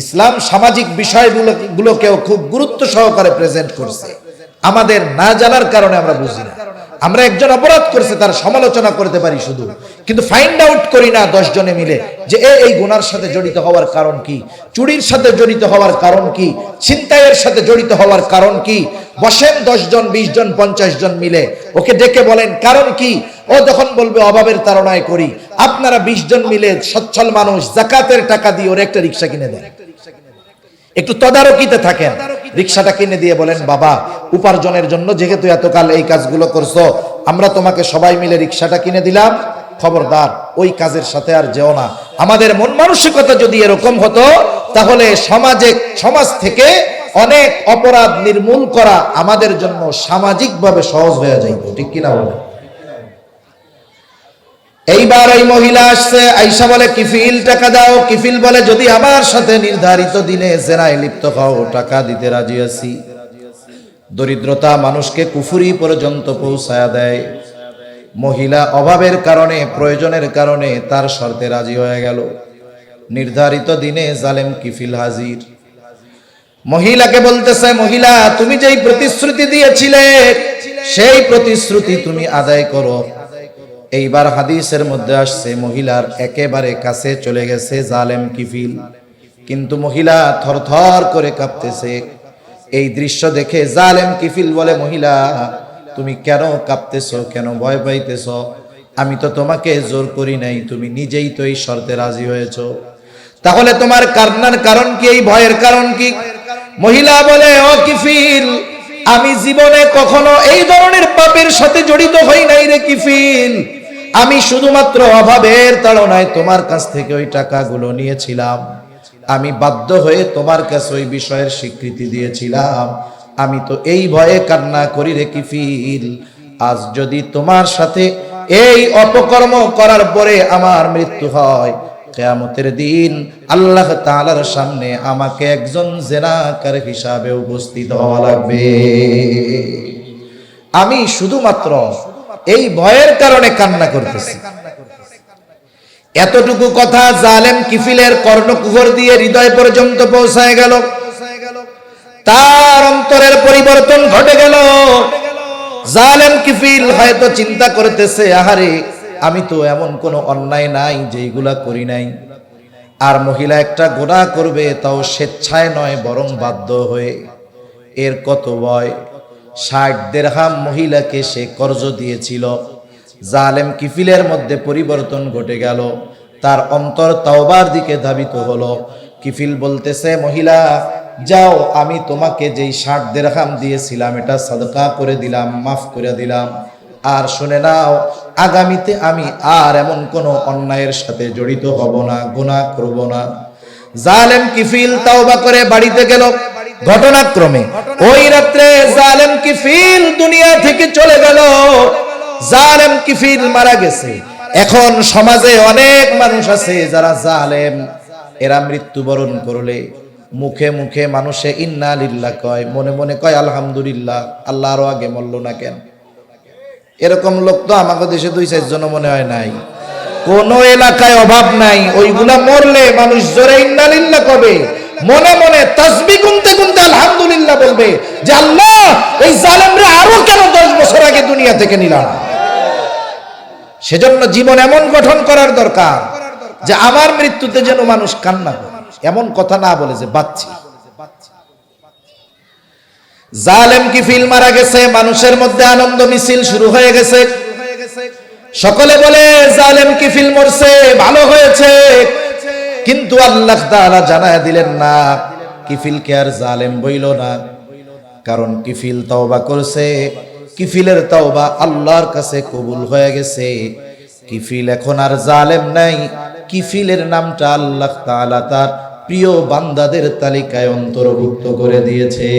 ইসলাম সামাজিক বিষয়গুলোকেও খুব গুরুত্ব সহকারে প্রেজেন্ট করছে। আমাদের না জানার কারণে আমরা বুঝি না। আমরা একজন অপরাধ করছে তার সমালোচনা করতে পারি শুধু, কিন্তু ফাইন্ড আউট করি না 10 জনে মিলে যে এই গুনার সাথে জড়িত হওয়ার কারণ কি, চুরির সাথে জড়িত হওয়ার কারণ কি, ছিনতাইয়ের সাথে জড়িত হওয়ার কারণ কি। বসেন 10 জন, 20 জন, 50 জন মিলে, ওকে ডেকে বলেন কারণ কি। ও যখন বলবে অভাবের তাড়নায় করি, আপনারা 20 জন মিলে সচ্ছল মানুষ যাকাতের টাকা দিয়ে ওর একটা রিকশা কিনে দেন। একটু তদারকিতে থাকেন, রিকশাটা কিনে দিয়ে বলেন, বাবা উপার্জনের জন্য যেহেতু এতকাল এই কাজগুলো করছো, আমরা তোমাকে সবাই মিলে রিকশাটা কিনে দিলাম, খবরদার ওই কাজের সাথে আর যেও না। আমাদের মন মানসিকতা যদি এরকম হতো, তাহলে সমাজ থেকে অনেক অপরাধ নির্মূল করা আমাদের জন্য সামাজিকভাবে সহজ হয়ে যাইত। ঠিক কিনা বলেন? এইবার ওই মহিলা আসছে, আয়েশা বলে, কিফিল টাকা দাও। কিফিল বলে, যদি আমার সাথে নির্ধারিত দিনে জেনায় লিপ্ত হও, টাকা দিতে রাজি আছি। দরিদ্রতা মানুষকে কুফরি পর্যন্ত পৌঁছায়া দেয়। মহিলা অভাবের কারণে, প্রয়োজনের কারণে তার শর্তে রাজি হয়ে গেল। নির্ধারিত দিনে জালেম কিফিল হাজির। মহিলাকে বলতেছে, মহিলা তুমি যেই প্রতিশ্রুতি দিয়েছিলে সেই প্রতিশ্রুতি তুমি আদায় করো। এইবার হাদিসের মধ্যে আসছে, মহিলার একেবারে কাছে চলে গেছে জালেম কিফিল, কিন্তু মহিলা থরথর করে কাঁপতেছে। এই দৃশ্য দেখে জালেম কিফিল বলে, মহিলা তুমি কেন কাঁপতেছো, কেন ভয় পাইতেছো? আমি তো তোমাকে জোর করি নাই, তুমি নিজেই তো এই শর্তে রাজি হয়েছো। তাহলে তোমার কান্নার কারণ কি, এই ভয়ের কারণ কি? মহিলা বলে, ও কিফিল, আমি জীবনে কখনো এই ধরনের পাপের সাথে জড়িত হই নাই রে কিফিল। আমি শুধুমাত্র অভাবের তাড়নায় তোমার কাছ থেকে ওই টাকাগুলো নিয়েছিলাম। আমি বাধ্য হয়ে তোমার কাছে ওই বিষয়ের স্বীকৃতি দিয়েছিলাম। আমি তো এই ভয়ে কান্না করি রে কিফিল। আজ যদি তোমার সাথে এই অপকর্ম করার পরে আমার মৃত্যু হয়, কিয়ামতের দিন আল্লাহ তাআলার সামনে আমাকে একজন জিনাকার হিসাবে উপস্থিত হওয়া লাগবে। আমি শুধুমাত্র এই ভয়ের কারণে কান্না করতেছি। এতটুকু কথা জালেম কিফিলের কর্ণকুহর দিয়ে হৃদয় পর্যন্ত পৌঁছায় গেল। তার অন্তরের পরিবর্তন ঘটে গেল। জালেম কিফিল হয়তো চিন্তা করতেছে, আহারে আমি তো এমন কোনো অন্যায় নাই যেইগুলা করি নাই। আর মহিলা একটা গুনাহ করবে তাও স্বেচ্ছায় নয় বরং বাধ্য হয়ে। এর কত ভয়! 60 দিরহাম মহিলাকে সে কর্জ দিয়েছিল। জালেম কিফিলের মধ্যে পরিবর্তন ঘটে গেল, তার অন্তর তাওবার দিকে ধাবিত হলো। কিফিল বলতেছে, মহিলা যাও, আমি তোমাকে যেই 60 দিরহাম দিয়েছিলাম এটা সাদকা করে দিলাম, মাফ করে দিলাম। আর শুনে নাও, আগামীতে আমি আর এমন কোন অন্যায়ের সাথে জড়িত হব না, গুনাহ করব না। জালেম কিফিল তাওবা করে বাড়িতে গেল। ঘটনাক্রমে ওই রাত্রে জালেম কিফিল দুনিয়া থেকে চলে গেল। জালেম কিফিল মারা গেছে। এখন সমাজে অনেক মানুষ আছে যারা জালেম, এরা মৃত্যুবরণ করলে মুখে মুখে মানুষে ইন্না লিল্লাহ কয়, মনে মনে কয় আলহামদুলিল্লাহ, আল্লাহ আরো আগে মরল না কেন। এরকম লোক তো আমাদের দেশে 2-4 জন মনে হয় নাই, কোন এলাকায় অভাব নাই। ওইগুলা মরলে মানুষ জোরে ইন্না লিল্লাহ কবে, মনে মনে তাসবিহ গুনতে গুনতে আলহামদুলিল্লাহ বলবে যে আল্লাহ এই জালেমরা আরো কেন 10 বছর আগে দুনিয়া থেকে নিলাম। সেজন্য জীবন এমন গঠন করার দরকার যে আমার মৃত্যুতে যেন মানুষ কান্না করে, এমন কথা না বলে যে বাচ্চি। জালেম কিফিল মারা গেছে, মানুষের মধ্যে আনন্দ মিছিল শুরু হয়ে গেছে। সকলে বলে জালেম কিফিল মরছে, ভালো হয়েছে। কিন্তু আল্লাহ তাআলা জানায় দিলেন না, কিফিলকে আর জালেম বইল না, কারণ কিফিল তওবা করছে। কিফিলের তওবা আল্লাহর কাছে কবুল হয়ে গেছে। কিফিল এখন আর জালেম নাই। কিফিলের নামটা আল্লাহ তাআলা তার প্রিয় বান্দাদের তালিকায় অন্তর্ভুক্ত করে দিয়েছে।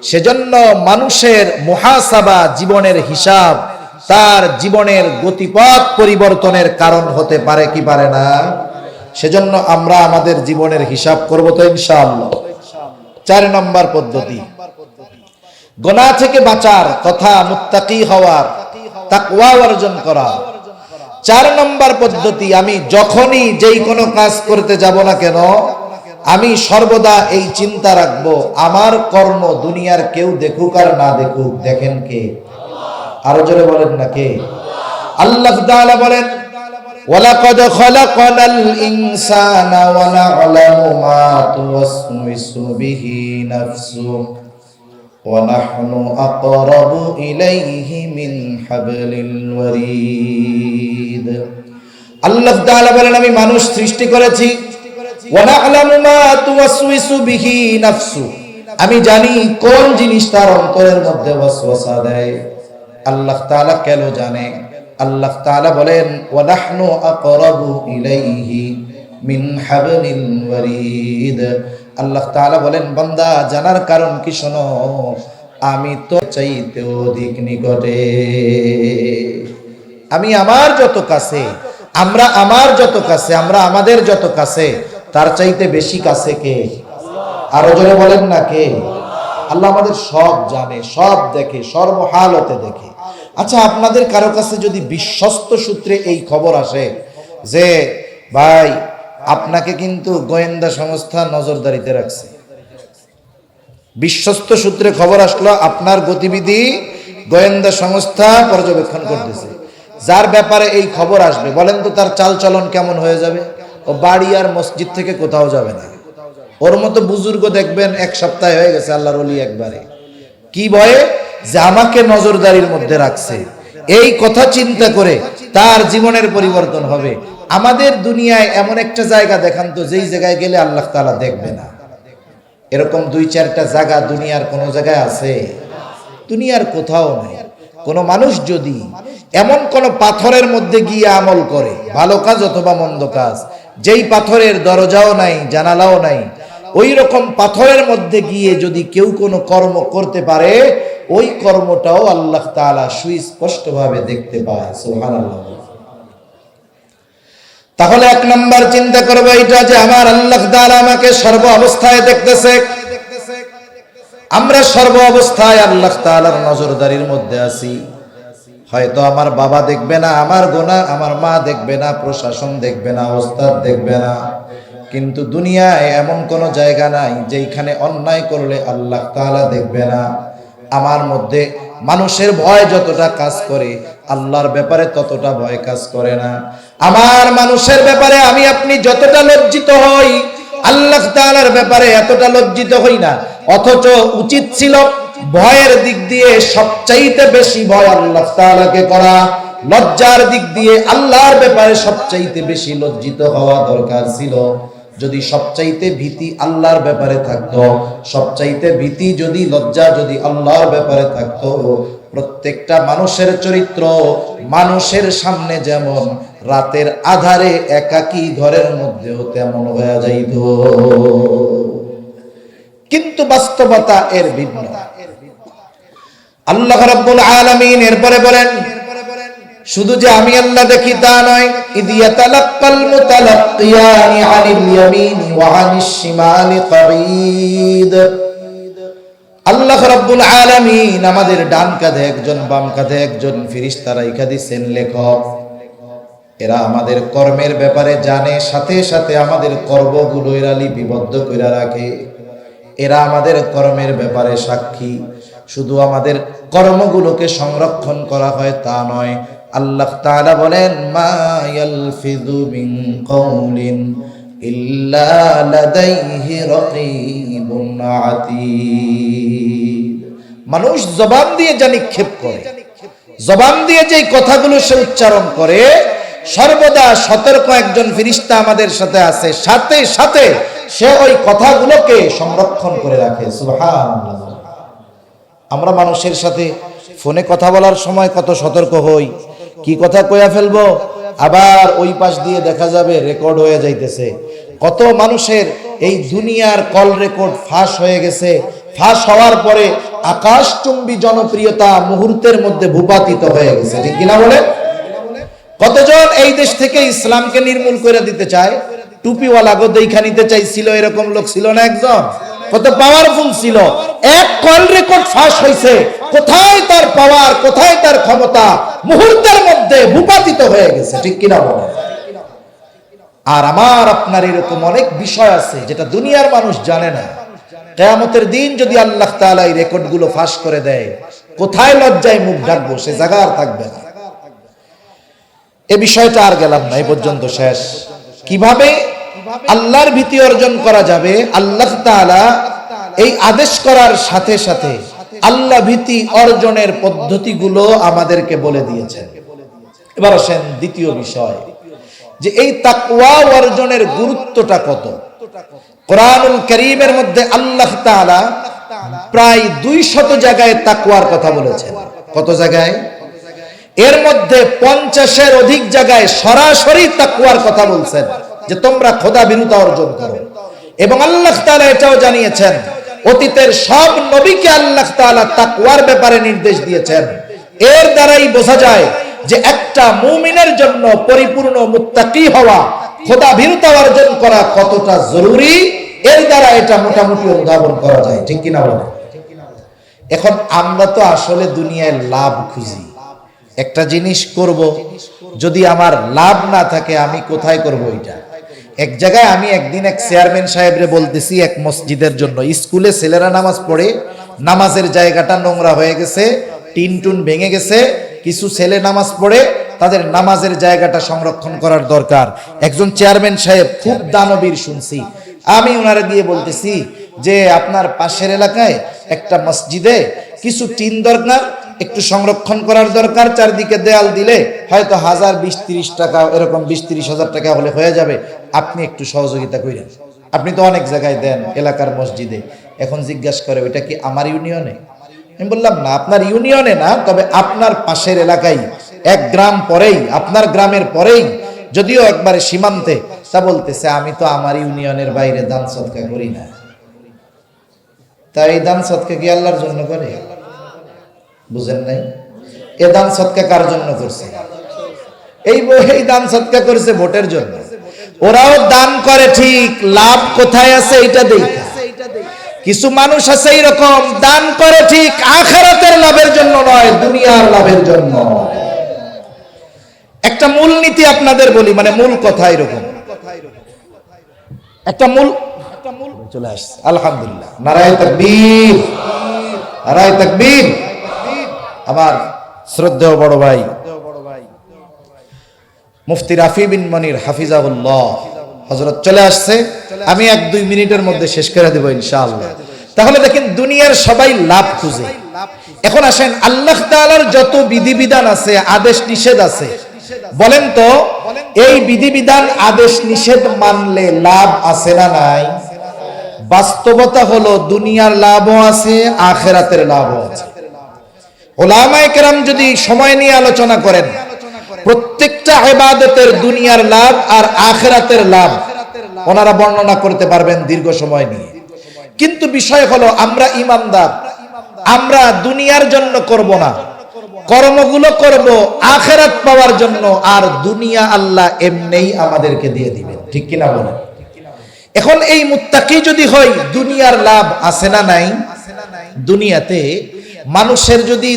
সেজন্য মানুষের মুহাসাবা, জীবনের হিসাব, তার জীবনের গতিপথ পরিবর্তনের কারণ হতে পারে কি পারে না? সেজন্য আমরা আমাদের জীবনের হিসাব করব তো ইনশাআল্লাহ। 4 নম্বর পদ্ধতি, গুনাহ থেকে বাঁচার তথা মুত্তাকি হওয়ার, তাকওয়া অর্জন করা। 4 নম্বর পদ্ধতি, আমি যখনই যেই কোনো কাজ করতে যাব না কেন, আমি সর্বদা এই চিন্তা রাখবো, আমার কর্ম দুনিয়ার কেউ দেখুক আর না দেখুক, দেখেন কে? আরো জোরে বলেন না কে? আল্লাহ তাআলা বলেন, ওয়ালাকাদ খালাকানাল ইনসানা ওয়া না'লামু মা তুওয়াসওয়িসু বিহি নাফসুহু ওয়া নাহনু আকরাবু ইলাইহি মিন হাবলিল ওয়ারিদ। আল্লাহ তাআলা বলেন, আমি মানুষ সৃষ্টি করেছি, ওয়া না'লামু মা তুওয়াসওয়িসু বিহি নাফসুহু, আমি জানি কোন জিনিস তার অন্তরের মধ্যে ওয়াসওয়াসা দেয়। আল্লাহ তাআলা কেন জানে? আল্লাহ তাআলা বলেন, ওয়া নাহনু আকরাবু ইলাইহি মিন হাবলিল ওয়ারিদ। আল্লাহ তাআলা বলেন, বান্দা জানার কারণ কি শোনো, আমি তো চাইতে অধিক নিকটে। আমি আমার যত কাছে, আমরা আমার যত কাছে, আমরা আমাদের যত কাছে, তার চাইতে বেশি কাছে কে? আরো জোরে বলেন না কে? আল্লাহ আমাদের সব জানে, সব দেখে, সর্বহালতে দেখে। আচ্ছা, আপনাদের কারো কাছে যদি বিশ্বস্ত সূত্রে এই খবর আসে যে ভাই আপনাকে কিন্তু গোয়েন্দা সংস্থা নজরদারিতে রাখছে, বিশ্বস্ত সূত্রে খবর আসলো আপনার গতিবিধি গোয়েন্দা সংস্থা পর্যবেক্ষণ করতেছে, যার ব্যাপারে এই খবর আসবে, বলেন তো তার চালচলন কেমন হয়ে যাবে? ও বাড়ি আর মসজিদ থেকে কোথাও যাবে না। ওর মতো বুজুর্গ দেখবেন 1 সপ্তাহ হয়ে গেছে আল্লাহর ওলি একবারে, কি ভয়ে যে আমাকে নজরদারির মধ্যে রাখছে, এই কথা চিন্তা করে তার জীবনের পরিবর্তন হবে। আমাদের দুনিয়ায় এমন একটা জায়গা দেখান তো যেই জায়গায় গেলে আল্লাহ তাআলা দেখবে না। এরকম 2-4টা জায়গা দুনিয়ার কোন জায়গায় আছে? দুনিয়ার কোথাও নেই। কোন মানুষ যদি এমন কোন পাথরের মধ্যে গিয়ে আমল করে, ভালো কাজ অথবা মন্দ কাজ, যেই পাথরের দরজাও নাই, জানালাও নাই, ওই রকম পাথরের মধ্যে গিয়ে যদি কেউ কোনো কর্ম করতে পারে, ওই কর্মটাও আল্লাহ তাআলা সুস্পষ্টভাবে দেখতে পায়। সুবহানাল্লাহ। তাহলে 1 নাম্বার চিন্তা করব এটা যে আমার আল্লাহ তাআলা আমাকে সর্ব অবস্থায় দেখতেছে। আমরা সর্ব অবস্থায় আল্লাহ তাআলার নজরদারির মধ্যে আছি। হয়তো আমার বাবা দেখবে না আমার গুনাহ, আমার মা দেখবে না, প্রশাসন দেখবে না, ওস্তাদ দেখবে না, কিন্তু দুনিয়ায় এমন কোন জায়গা নাই যেখানে অন্যায় করলে আল্লাহ তাআলা দেখবে না। আমার মধ্যে মানুষের ভয় যতটা কাজ করে, আল্লাহর ব্যাপারে ততটা ভয় কাজ করে না। আমার মানুষের ব্যাপারে আমি আপনি যতটা লজ্জিত হই, আল্লাহ তাআলার ব্যাপারে এতটা লজ্জিত হই না। অথচ উচিত ছিল ভয়ের দিক দিয়ে সবচাইতে বেশি ভয় আল্লাহ তাআলাকে করা, লজ্জার দিক দিয়ে আল্লাহর ব্যাপারে সবচাইতে বেশি লজ্জিত হওয়া দরকার ছিল। যদি সবচাইতে ভীতি আল্লাহর ব্যাপারে থাকতো, সবচাইতে ভীতি যদি লজ্জা যদি আল্লাহর ব্যাপারে থাকতো, প্রত্যেকটা মানুষের চরিত্র মানুষের সামনে যেমন রাতের আধারে একাকী ঘরের মধ্যেও তেমন হয়ে যাইত। কিন্তু বাস্তবতা এর ভিন্ন। আল্লাহ রাব্বুল আলামিন এরপরে বলেন, শুধু যে আমি আল্লাহ দেখি তা নয়, ইদিয়াতালাক্কাল মুতালাক্কিয়ানি আনিল ইয়ামিনি ওয়া আনিশ শিমালি কাঈদ। আল্লাহ রাব্বুল আলামিন আমাদের ডান কাঁধে একজন, বাম কাঁধে একজন ফেরেশতা রাইখা দিয়েছেন লেখক। এরা আমাদের কর্মের ব্যাপারে জানে, সাথে সাথে আমাদের কর্মগুলো এরা লিপিবদ্ধ করে রাখে। এরা আমাদের কর্মের ব্যাপারে সাক্ষী। শুধু আমাদের কর্মগুলোকে সংরক্ষণ করা হয় তা নয়, আল্লাহ তাআলা বলেন, মা ইয়ালফিযু মিন কাউলিন ইল্লা লাদাইহি রাকীবুন আতীদ। মানুষ জবান দিয়ে যা নিক্ষেপ করে, জবান দিয়ে যে কথাগুলো সে উচ্চারণ করে, সর্বদা সতর্ক একজন ফেরেশতা আমাদের সাথে আছে, সাথে সাথে সে ওই কথাগুলোকে সংরক্ষণ করে রাখে। সুবহানাল্লাহ। আমরা মানুষের সাথে ফোনে কথা বলার সময় কত সতর্ক হই, কি কথা কইয়া ফেলবো, আবার ওই পাশ দিয়ে দেখা যাবে রেকর্ড হয়ে যাইতেছে। কত মানুষের এই দুনিয়ার কল রেকর্ড ফাঁস হয়ে গেছে। ফাঁস হওয়ার পরে আকাশচুম্বী জনপ্রিয়তা মুহূর্তের মধ্যে ভূপাতিত হয়ে গেছে, ঠিক কিনা বলে? কতজন এই দেশ থেকে ইসলামকে নির্মূল করে দিতে চায়। টুপিওয়ালা গো দেখা নিতে চাইছিল, এরকম লোক ছিল না একজন? কত পাওয়ারফুল ছিল। এক কল রেকর্ড ফাঁস হয়েছে, কোথায় তার পাওয়ার, কোথায় তার ক্ষমতা, মুহূর্তের মধ্যে ভূপাতিত হয়ে গেছে, ঠিক কিনা বলে? আর আমার আপনার এরকম অনেক বিষয় আছে যেটা দুনিয়ার মানুষ জানে না। কিয়ামতের দিন যদি আল্লাহ তাআলা এই রেকর্ডগুলো ফাঁস করে দেয়, কোথায় লজ্জায় মুখ ঢাকবো, সে জায়গা আর থাকবে না। এই বিষয়টা আর গেলাম না, এই পর্যন্ত শেষ। কিভাবে আল্লাহর ভীতি অর্জন করা যাবে? আল্লাহ তাআলা এই আদেশ করার সাথে সাথে আল্লাহ ভীতি অর্জনের পদ্ধতিগুলো আমাদেরকে বলে দিয়েছেন। এবার আসেন দ্বিতীয় বিষয়, যে এই তাকওয়া অর্জনের গুরুত্বটা কত। কোরআনুল কারীমের মধ্যে আল্লাহ তাআলা প্রায় 200 জায়গায় তাকওয়ার কথা বলেছেন। কত জায়গায়? এর মধ্যে 50-এর অধিক জায়গায় সরাসরি তাকওয়ার কথা বলছেন, যে তোমরা খোদা ভীরুতা অর্জন করো। এবং আল্লাহ তাআলা এটাও জানিয়েছেন, অতীতের সব নবীকে আল্লাহ তাআলা তাকওয়ার ব্যাপারে নির্দেশ দিয়েছেন। এর দ্বারাই বোঝা যায় যে একটা মুমিনের জন্য পরিপূর্ণ মুত্তাকি হওয়া, খোদা ভীরুতা অর্জন করা কতটা জরুরি, এর দ্বারা এটা মোটামুটি অনুধাবন করা যায়, ঠিক কিনা বলে? এখন আমরা তো আসলে দুনিয়ায় লাভ খুঁজি। একটা জিনিস করব, যদি আমার লাভ না থাকে আমি কোথায় করব এটা? এক জায়গায় আমি একদিন এক চেয়ারম্যান সাহেবরে বলতেছি, এক মসজিদের জন্য, স্কুলে ছেলেরা নামাজ পড়ে, নামাজের জায়গাটা নোংরা হয়ে গেছে, টিন টুন ভেঙে গেছে, কিছু ছেলে নামাজ পড়ে, তাদের নামাজের জায়গাটা সংরক্ষণ করার দরকার। একজন চেয়ারম্যান সাহেব খুব দানবীর শুনছি, আমি ওনারে গিয়ে বলতেছি যে আপনার পাশের এলাকায় একটা মসজিদে কিছু টিন দরকার, একটু সংরক্ষণ করার দরকার, চারদিকে দেয়াল দিলে হয়তো 1000, 20-30 টাকা, এরকম 20-30 হাজার টাকা হলে হয়ে যাবে, আপনি একটু সহযোগিতা করেন। আপনি তো অনেক জায়গায় দেন এলাকার মসজিদে। এখন জিজ্ঞাসা করে, ওইটা কি আমার ইউনিয়নে? আমি বললাম না, আপনার ইউনিয়নে না, তবে আপনার পাশের এলাকায়, 1 গ্রাম পরেই, আপনার গ্রামের পরেই, যদিও একবারে সীমান্তে। তা বলতেছে, আমি তো আমার ইউনিয়নের বাইরে দান সদকা করি না। তাই এই দান সদকা কি আল্লাহর জন্য করে? বুঝেন নাই? এ দান সদকা কার জন্য করছে? এই দান সদকা করেছে ভোটের জন্য। ওরাও দান করে ঠিক, লাভ কোথায় আছে এটা দেখা। কিছু মানুষ আছে এরকম, দান করে ঠিক, আখিরাতের লাভের জন্য নয়, দুনিয়ার লাভের জন্য। একটা মূলনীতি আপনাদের বলি, মানে মূল কথা এরকম একটা মূল চলে আসছে। আলহামদুলিল্লাহ, নারায়ে তাকবীর, নারায়ে তাকবীর। আমার শ্রদ্ধেয় বড় ভাই মুফতি রাফি বিন মনির হাফিজাহুল্লাহ হযরত চলে আসছে, আমি 1-2 মিনিটের মধ্যে শেষ করে দেব ইনশাআল্লাহ। তাহলে দেখেন দুনিয়ার সবাই লাভ খুঁজে। এখন আসেন আল্লাহ তাআলার যত বিধিবিধান আছে, আদেশ নিষেধ আছে, বলেন তো এই বিধিবিধান আদেশ নিষেধ মানলে লাভ আছে না নাই? বাস্তবতা হলো দুনিয়ার লাভও আছে, আখিরাতের লাভও আছে। উলামায়ে কেরাম যদি সময় নিয়ে আলোচনা করেন, প্রত্যেকটা ইবাদতের দুনিয়ার লাভ আর আখিরাতের লাভ ওনারা বর্ণনা করতে পারবেন দীর্ঘ সময় নিয়ে। কিন্তু বিষয় হলো আমরা ঈমানদার, আমরা দুনিয়ার জন্য করব না, কর্মগুলো করব আখিরাত পাওয়ার জন্য, আর দুনিয়া আল্লাহ এমনিই আমাদেরকে দিয়ে দিবেন, ঠিক কিনা বলেন? এখন এই মুত্তাকি যদি হয়, দুনিয়ার লাভ আছে না নাই? দুনিয়াতে মানুষের যদি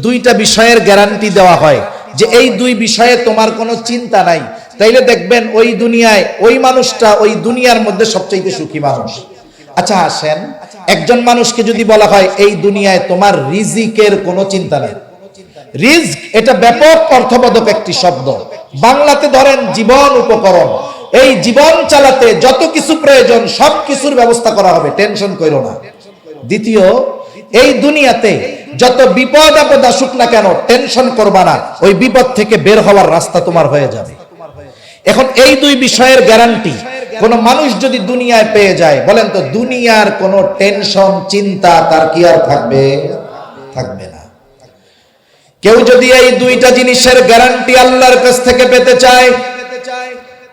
দুইটা বিষয়ের গ্যারান্টি দেওয়া হয় যে এই 2 বিষয়ে তোমার কোনো চিন্তা নাই, তাইলে দেখবেন ওই দুনিয়ায় ওই মানুষটা ওই দুনিয়ার মধ্যে সবচেয়ে সুখী মানুষ। আচ্ছা আসেন, একজন মানুষকে যদি বলা হয় এই দুনিয়ায় তোমার রিজিকের কোনো চিন্তা নাই, রিজক এটা ব্যাপক অর্থবোধক একটি শব্দ। বাংলাতে ধরেন জীবন উপকরণ, এই জীবন চালাতে যত কিছু প্রয়োজন সব কিছুর ব্যবস্থা করা হবে, টেনশন কইরো না। দ্বিতীয়, এই দুনিয়াতে যত বিপদ আপদ আসুক না কেন টেনশন করবা না, ওই বিপদ থেকে বের হওয়ার রাস্তা তোমার হয়ে যাবে। এখন এই 2 বিষয়ের গ্যারান্টি কোন মানুষ যদি দুনিয়ায় পেয়ে যায়, বলেন তো দুনিয়ার কোনো টেনশন চিন্তা তার কি আর থাকবে? থাকবে না। কেউ যদি এই 2টা জিনিসের গ্যারান্টি আল্লাহর কাছ থেকে পেতে চায়,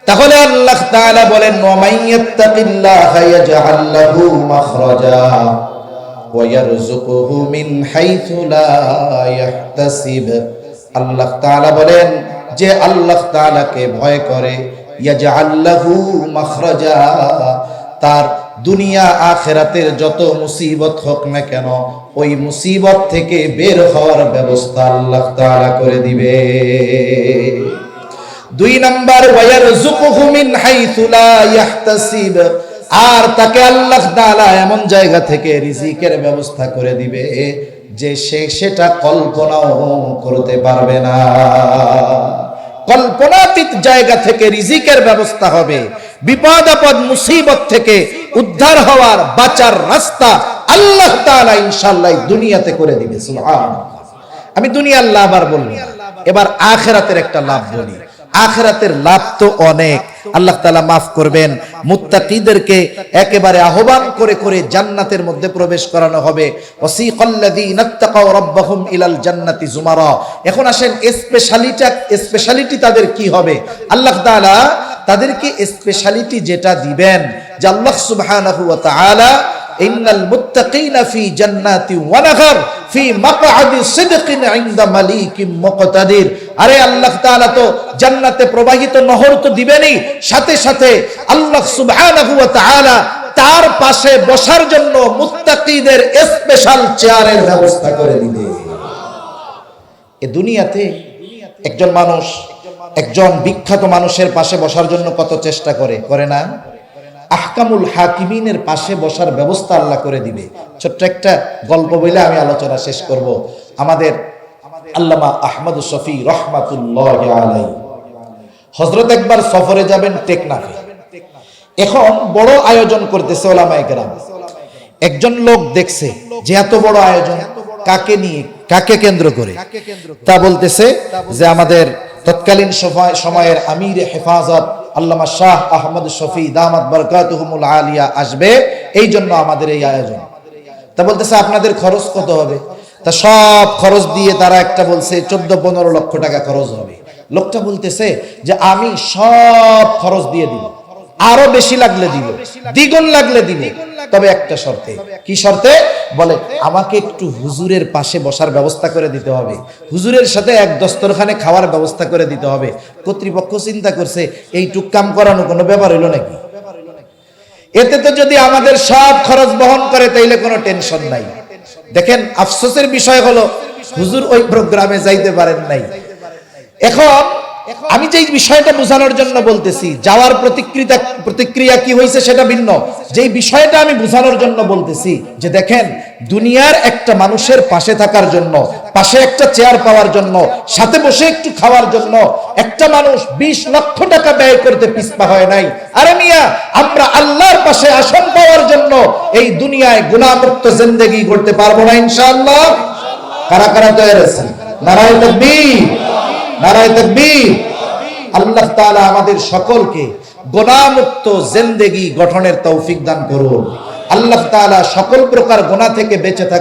তাহলে আল্লাহ তাআলা বলেন ওয়া মাইয়াত্তাকিল্লাহা ইয়াজআল লাহু মাখরাজা ওয়া ইয়ারযুকুহু মিন হাইথু লা ইয়াহতাসিব। আল্লাহ তাআলা বলেন যে আল্লাহ তাআলাকে ভয় করে, ইয়াজআল লাহু মাখরাজা, তার দুনিয়া আখিরাতের যত মুসিবত হোক না কেন ওই মুসিবত থেকে বের হওয়ার ব্যবস্থা আল্লাহ তাআলা করে দিবে। 2 নাম্বার, ওয়ায়ারযুকুহু মিন হাইথু লা ইয়াহতাসিব, আর তাকে আল্লাহ তাআলা এমন জায়গা থেকে রিজিকের ব্যবস্থা করে দিবে যে সে সেটা কল্পনাও করতে পারবে না। কল্পনাতীত জায়গা থেকে রিজিকের ব্যবস্থা হবে, বিপদ আপদ মুসিবত থেকে উদ্ধার হওয়ার বাঁচার রাস্তা আল্লাহ তাআলা ইনশাআল্লাহ দুনিয়াতে করে দিবে। সুবহানাল্লাহ। আমি দুনিয়ার লাভ আর বলবো না, এবার আখিরাতের একটা লাভ বলি। আখিরাতের লাভ তো অনেক, আল্লাহ তাআলা মাফ করবেন, মুত্তাকিদেরকে একেবারে আহ্বান করে করে জান্নাতের মধ্যে প্রবেশ করানো হবে। ওয়াসিকাল্লাযীনা তাকাউ রাব্বাহুম ইলাল জান্নাতি যুমারা। এখন আসেন স্পেশালিটি তাদের কি হবে? আল্লাহ তাআলা তাদেরকে স্পেশালিটি যেটা দিবেন, যে আল্লাহ সুবহানাহু ওয়া তাআলা ইন্নাল মুত্তাকিনা ফি জান্নাতি ওয়া নাহার ফি মাকআদি সিদকিন ইনদা মালিকিম মুকতাদির। আরে আল্লাহ তাআলা তো জান্নাতে প্রবাহিত নহর তো দিবেনই, সাথে সাথে আল্লাহ সুবহানাহু ওয়া তাআলা তার পাশে বসার জন্য মুত্তাকিদের স্পেশাল চেয়ারের ব্যবস্থা করে দিবে। এই দুনিয়াতে একজন মানুষ একজন বিখ্যাত মানুষের পাশে বসার জন্য কত চেষ্টা করে না? আহকামুল হাকিমিনের পাশে বসার ব্যবস্থা আল্লাহ করে দিবে। ছোট্ট একটা গল্প বলে আমি আলোচনা শেষ করব। আমাদের আল্লামা আহমদ শফি রহমাতুল্লাহি আলাইহি হযরত একবার সফরে যাবেন টেকনাফে। এখন বড় আয়োজন করতেছে উলামায়ে কেরাম। একজন লোক দেখছে যে এত বড় আয়োজন কাকে নিয়ে, কাকে কেন্দ্র করে, তা বলতেছে যে আমাদের তৎকালীন সময়ের আমির হেফাজত আল্লামা শাহ আহমদ শফি দামাত বারাকাতুহুমুল আলিয়া আসবে, এই জন্য আমাদের এই আয়োজন। তা বলতেছে আপনাদের খরচ কত হবে? তা সব খরচ দিয়ে তারা একটা বলছে 14-15 লক্ষ টাকা খরচ হবে। লোকটা বলতেছে যে আমি সব খরচ দিয়ে দিব, আরো বেশি লাগলে দিব, দ্বিগুণ লাগলে দিব, তবে একটা শর্তে। কি শর্তে? বলে আমাকে একটু হুজুরের পাশে বসার ব্যবস্থা করে দিতে হবে, হুজুরের সাথে এক দস্তরখানে খাওয়ার ব্যবস্থা করে দিতে হবে। কর্তৃপক্ষ চিন্তা করছে এইটুক কাম করানো কোনো ব্যাপার হইল নাকি? এতে তো যদি আমাদের সব খরচ বহন করে তাইলে কোনো টেনশন নাই। দেখেন আফসোসের বিষয় হলো হুজুর ওই প্রোগ্রামে যাইতে পারেন নাই। এখন আমি যেই বিষয়টা বোঝানোর জন্য বলতেছি, যাওয়ার প্রতিক্রিয়া কি হয়েছে সেটা ভিন্ন। যেই বিষয়টা আমি বোঝানোর জন্য বলতেছি যে দেখেন, দুনিয়ার একটা মানুষের পাশে থাকার জন্য, পাশে একটা চেয়ার পাওয়ার জন্য, সাথে বসে একটু খাওয়ার জন্য একটা মানুষ 20 লক্ষ টাকা ব্যয় করতে পিছপা হয় নাই। আরে মিয়া, আমরা আল্লাহর পাশে আসন পাওয়ার জন্য এই দুনিয়ায় গুনাহমুক্ত জিন্দেগি করতে পারবো না ইনশাআল্লাহ? কারা কারা তৈরি আছেন? নারায়ে তাকবীর, নারায়ে তাকবীর। আল্লাহ তাআলা আমাদের সকলকে গুনাহমুক্ত জিন্দেগি গঠনের তৌফিক দান করুন। আল্লাহ তাআলা সকল প্রকার গুনাহ থেকে বেঁচে থাকা